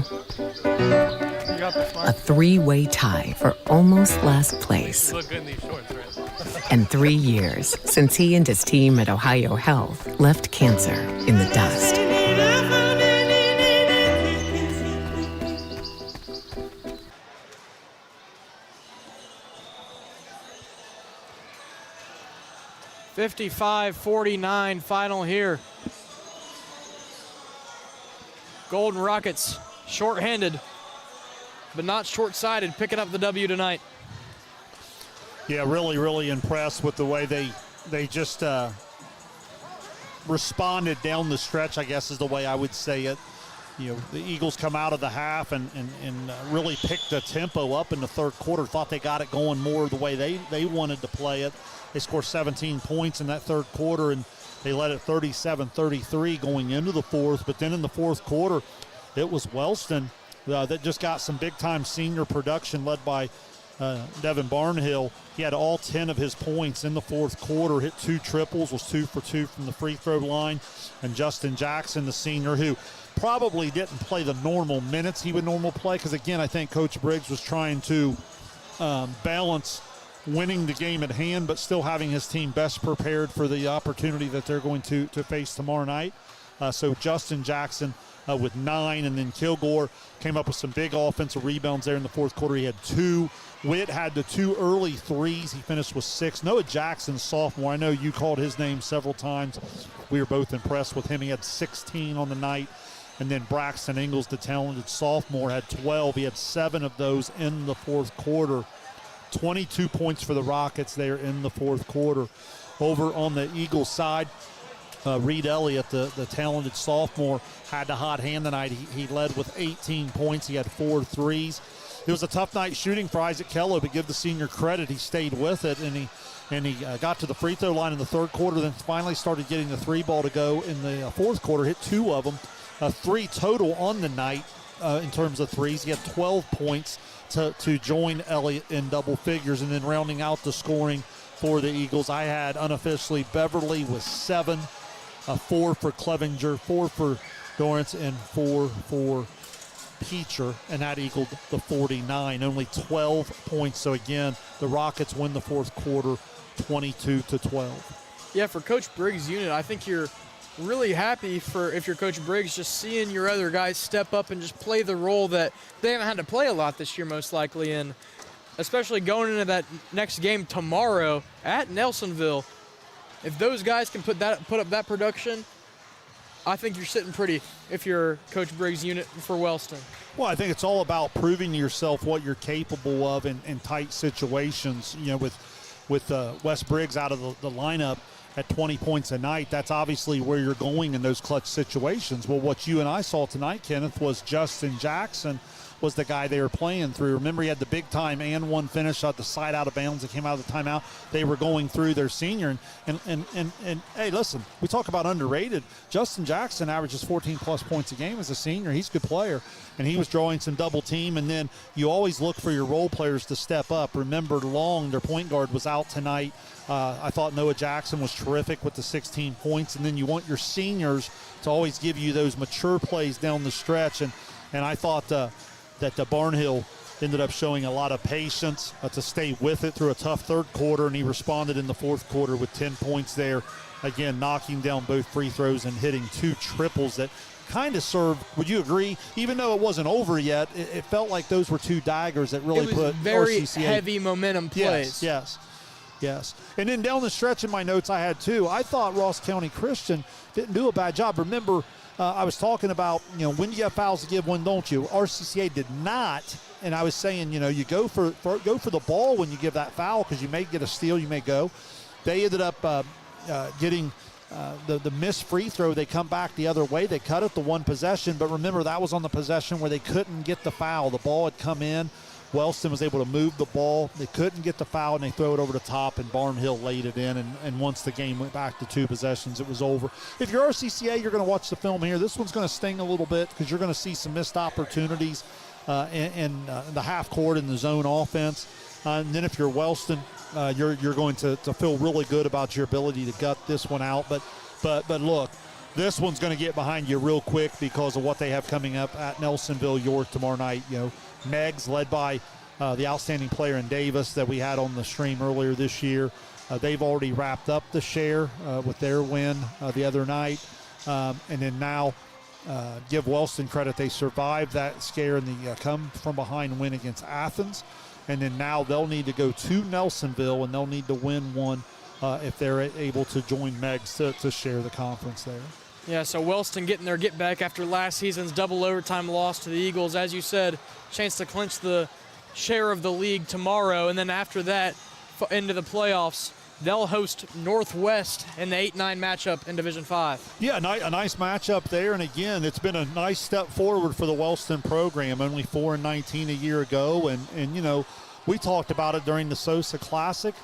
A 3-way tie for almost last place. Look good in these shorts, right? And 3 years since he and his team at Ohio Health left cancer in the dust. $55-49 final here. Golden Rockets short-handed, but not short-sighted, picking up the W tonight. Yeah, really impressed with the way they just responded down the stretch, I guess is the way I would say it. You know, the Eagles come out of the half and really picked the tempo up in the third quarter. Thought they got it going more the way they wanted to play it. They scored 17 points in that third quarter, and they led it 37-33 going into the fourth. But then in the fourth quarter, it was Wellston that just got some big-time senior production led by Devin Barnhill. He had all 10 of his points in the fourth quarter, hit 2 triples, was 2 for 2 from the free throw line. And Justin Jackson, the senior, who probably didn't play the normal minutes he would normally play, because, again, I think Coach Briggs was trying to balance winning the game at hand, but still having his team best prepared for the opportunity that they're going to face tomorrow night. So Justin Jackson with 9, and then Kilgore came up with some big offensive rebounds there in the fourth quarter. He had 2. Witt had the 2 early threes. He finished with 6. Noah Jackson, sophomore, I know you called his name several times. We were both impressed with him. He had 16 on the night. And then Braxton Ingles, the talented sophomore, had 12. He had 7 of those in the fourth quarter. 22 points for the Rockets there in the fourth quarter. Over on the Eagles side, Reed Elliott, the talented sophomore, had the hot hand tonight. He led with 18 points. He had 4 threes. It was a tough night shooting for Isaac Kello, but give the senior credit. He stayed with it, and he got to the free throw line in the third quarter, then finally started getting the 3 ball to go in the fourth quarter, hit 2 of them. 3 total on the night in terms of threes. He had 12 points to join Elliott in double figures. And then rounding out the scoring for the Eagles, I had unofficially Beverly with 7, 4 for Clevenger, 4 for Dorrance, and 4 for Peacher, and that equaled the 49. Only 12 points. So again, the Rockets win the fourth quarter 22-12. Yeah, for Coach Briggs' unit, I think you're really happy if you're Coach Briggs, just seeing your other guys step up and just play the role that they haven't had to play a lot this year, most likely, and especially going into that next game tomorrow at Nelsonville. If those guys can put up that production, I think you're sitting pretty if you're Coach Briggs' unit for Wellston. Well, I think it's all about proving to yourself what you're capable of in tight situations. You know, with Wes Briggs out of the lineup, at 20 points a night, that's obviously where you're going in those clutch situations. Well, what you and I saw tonight, Kenneth, was Justin Jackson was the guy they were playing through. Remember, he had the big time and one finish at the side out of bounds that came out of the timeout. They were going through their senior. And hey, listen, we talk about underrated. Justin Jackson averages 14-plus points a game as a senior. He's a good player. And he was drawing some double team. And then you always look for your role players to step up. Remember, Long, their point guard, was out tonight. I thought Noah Jackson was terrific with the 16 points. And then you want your seniors to always give you those mature plays down the stretch. And I thought that the Barnhill ended up showing a lot of patience to stay with it through a tough third quarter, and he responded in the fourth quarter with 10 points there. Again, knocking down both free throws and hitting 2 triples that kind of served, would you agree, even though it wasn't over yet, it felt like those were 2 daggers that really put very RCCA. heavy momentum plays. Yes. And then down the stretch in my notes I had too, I thought Ross County Christian didn't do a bad job. Remember, I was talking about, when you have fouls to give, when don't you? RCCA did not, and I was saying, you go for the ball when you give that foul because you may get a steal, you may go. They ended up getting the missed free throw. They come back the other way. They cut it to 1 possession, but remember, that was on the possession where they couldn't get the foul. The ball had come in. Wellston was able to move the ball. They couldn't get the foul, and they throw it over the top, and Barnhill laid it in. And once the game went back to 2 possessions, it was over. If you're RCCA, you're going to watch the film here. This one's going to sting a little bit because you're going to see some missed opportunities in the half court in the zone offense. And then if you're Wellston, you're going to feel really good about your ability to gut this one out. But look, this one's going to get behind you real quick because of what they have coming up at Nelsonville York tomorrow night. Megs, led by the outstanding player in Davis that we had on the stream earlier this year. They've already wrapped up the share with their win the other night. And then now give Wellston credit. They survived that scare in the come-from-behind win against Athens. And then now they'll need to go to Nelsonville, and they'll need to win one if they're able to join Megs to share the conference there. Yeah, so Wellston getting their get back after last season's double overtime loss to the Eagles. As you said, chance to clinch the share of the league tomorrow. And then after that, into the playoffs, they'll host Northwest in the 8-9 matchup in Division 5. Yeah, a nice matchup there. And again, it's been a nice step forward for the Wellston program. Only 4-19 a year ago. And we talked about it during the SOSA Classic.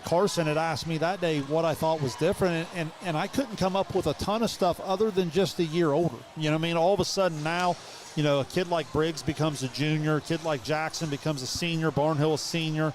Carson had asked me that day what I thought was different, and I couldn't come up with a ton of stuff other than just a year older. All of a sudden now, a kid like Briggs becomes a junior, a kid like Jackson becomes a senior, Barnhill a senior.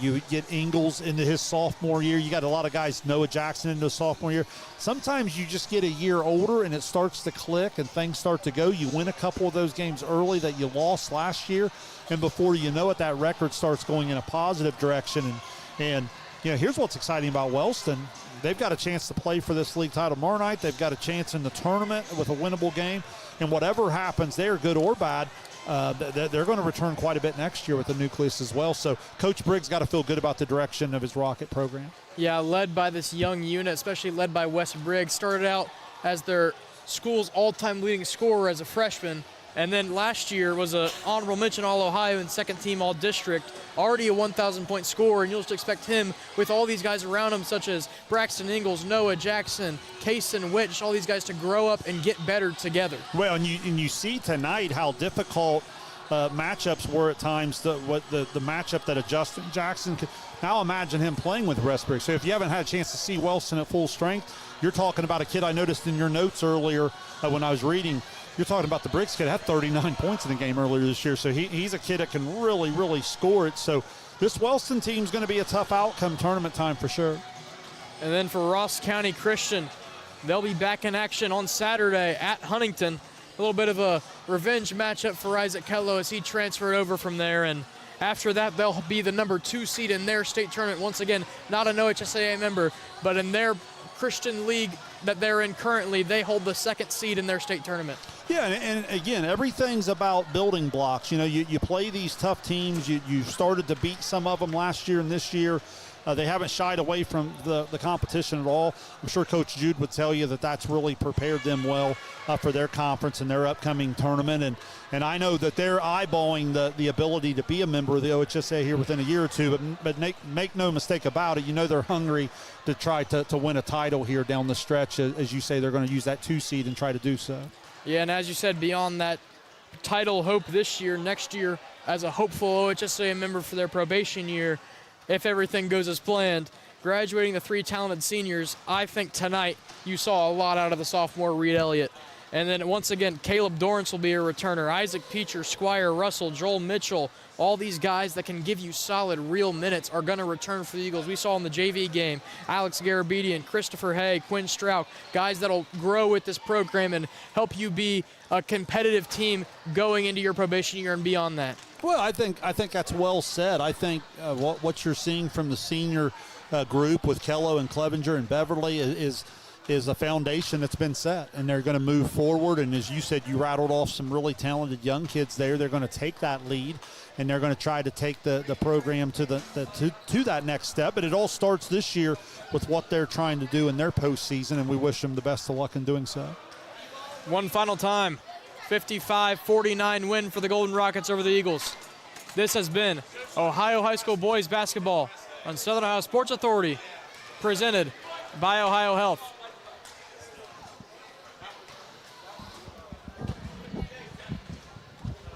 You get Ingalls into his sophomore year. You got a lot of guys, Noah Jackson into his sophomore year. Sometimes you just get a year older and it starts to click and things start to go. You win a couple of those games early that you lost last year, and before you know it, that record starts going in a positive direction. And here's what's exciting about Wellston. They've got a chance to play for this league title tomorrow night. They've got a chance in the tournament with a winnable game. And whatever happens there, good or bad, they're going to return quite a bit next year with the nucleus as well. So Coach Briggs got to feel good about the direction of his Rocket program. Yeah, led by this young unit, especially led by Wes Briggs. Started out as their school's all-time leading scorer as a freshman. And then last year was an honorable mention All-Ohio and second-team All-District, already a 1,000-point scorer, and you'll just expect him with all these guys around him, such as Braxton Ingalls, Noah Jackson, Kaysen Witt, all these guys to grow up and get better together. Well, and you see tonight how difficult matchups were at times. The matchup that a Justin Jackson could. Now imagine him playing with Westbury. So if you haven't had a chance to see Wellston at full strength, you're talking about a kid I noticed in your notes earlier when I was reading. You're talking about the Briggs kid had 39 points in the game earlier this year. So he's a kid that can really, really score it. So this Wellston team's going to be a tough outcome tournament time for sure. And then for Ross County Christian, they'll be back in action on Saturday at Huntington. A little bit of a revenge matchup for Isaac Kello as he transferred over from there. And after that, they'll be the number 2 seed in their state tournament. Once again, not an OHSAA member, but in their Christian league that they're in currently, they hold the 2nd seed in their state tournament. Yeah, and again, everything's about building blocks. You play these tough teams. You started to beat some of them last year and this year. They haven't shied away from the competition at all. I'm sure Coach Jude would tell you that that's really prepared them well for their conference and their upcoming tournament. And I know that they're eyeballing the ability to be a member of the OHSA here within a year or two. But make no mistake about it, they're hungry to try to win a title here down the stretch. As you say, they're going to use that 2 seed and try to do so. Yeah, and as you said, beyond that title hope this year, next year, as a hopeful OHSA member for their probation year, if everything goes as planned, graduating the 3 talented seniors, I think tonight you saw a lot out of the sophomore Reed Elliott. And then once again, Caleb Dorrance will be a returner. Isaac Peacher, Squire Russell, Joel Mitchell, all these guys that can give you solid, real minutes are going to return for the Eagles. We saw in the JV game, Alex Garabedian, Christopher Hay, Quinn Strauch, guys that'll grow with this program and help you be a competitive team going into your probation year and beyond that. Well, I think that's well said. I think what you're seeing from the senior group with Kello and Clevenger and Beverly is a foundation that's been set, and they're going to move forward. And as you said, you rattled off some really talented young kids there. They're going to take that lead, and they're going to try to take the program to that next step. But it all starts this year with what they're trying to do in their postseason, and we wish them the best of luck in doing so. One final time, 55-49 win for the Golden Rockets over the Eagles. This has been Ohio High School Boys Basketball on Southern Ohio Sports Authority, presented by Ohio Health.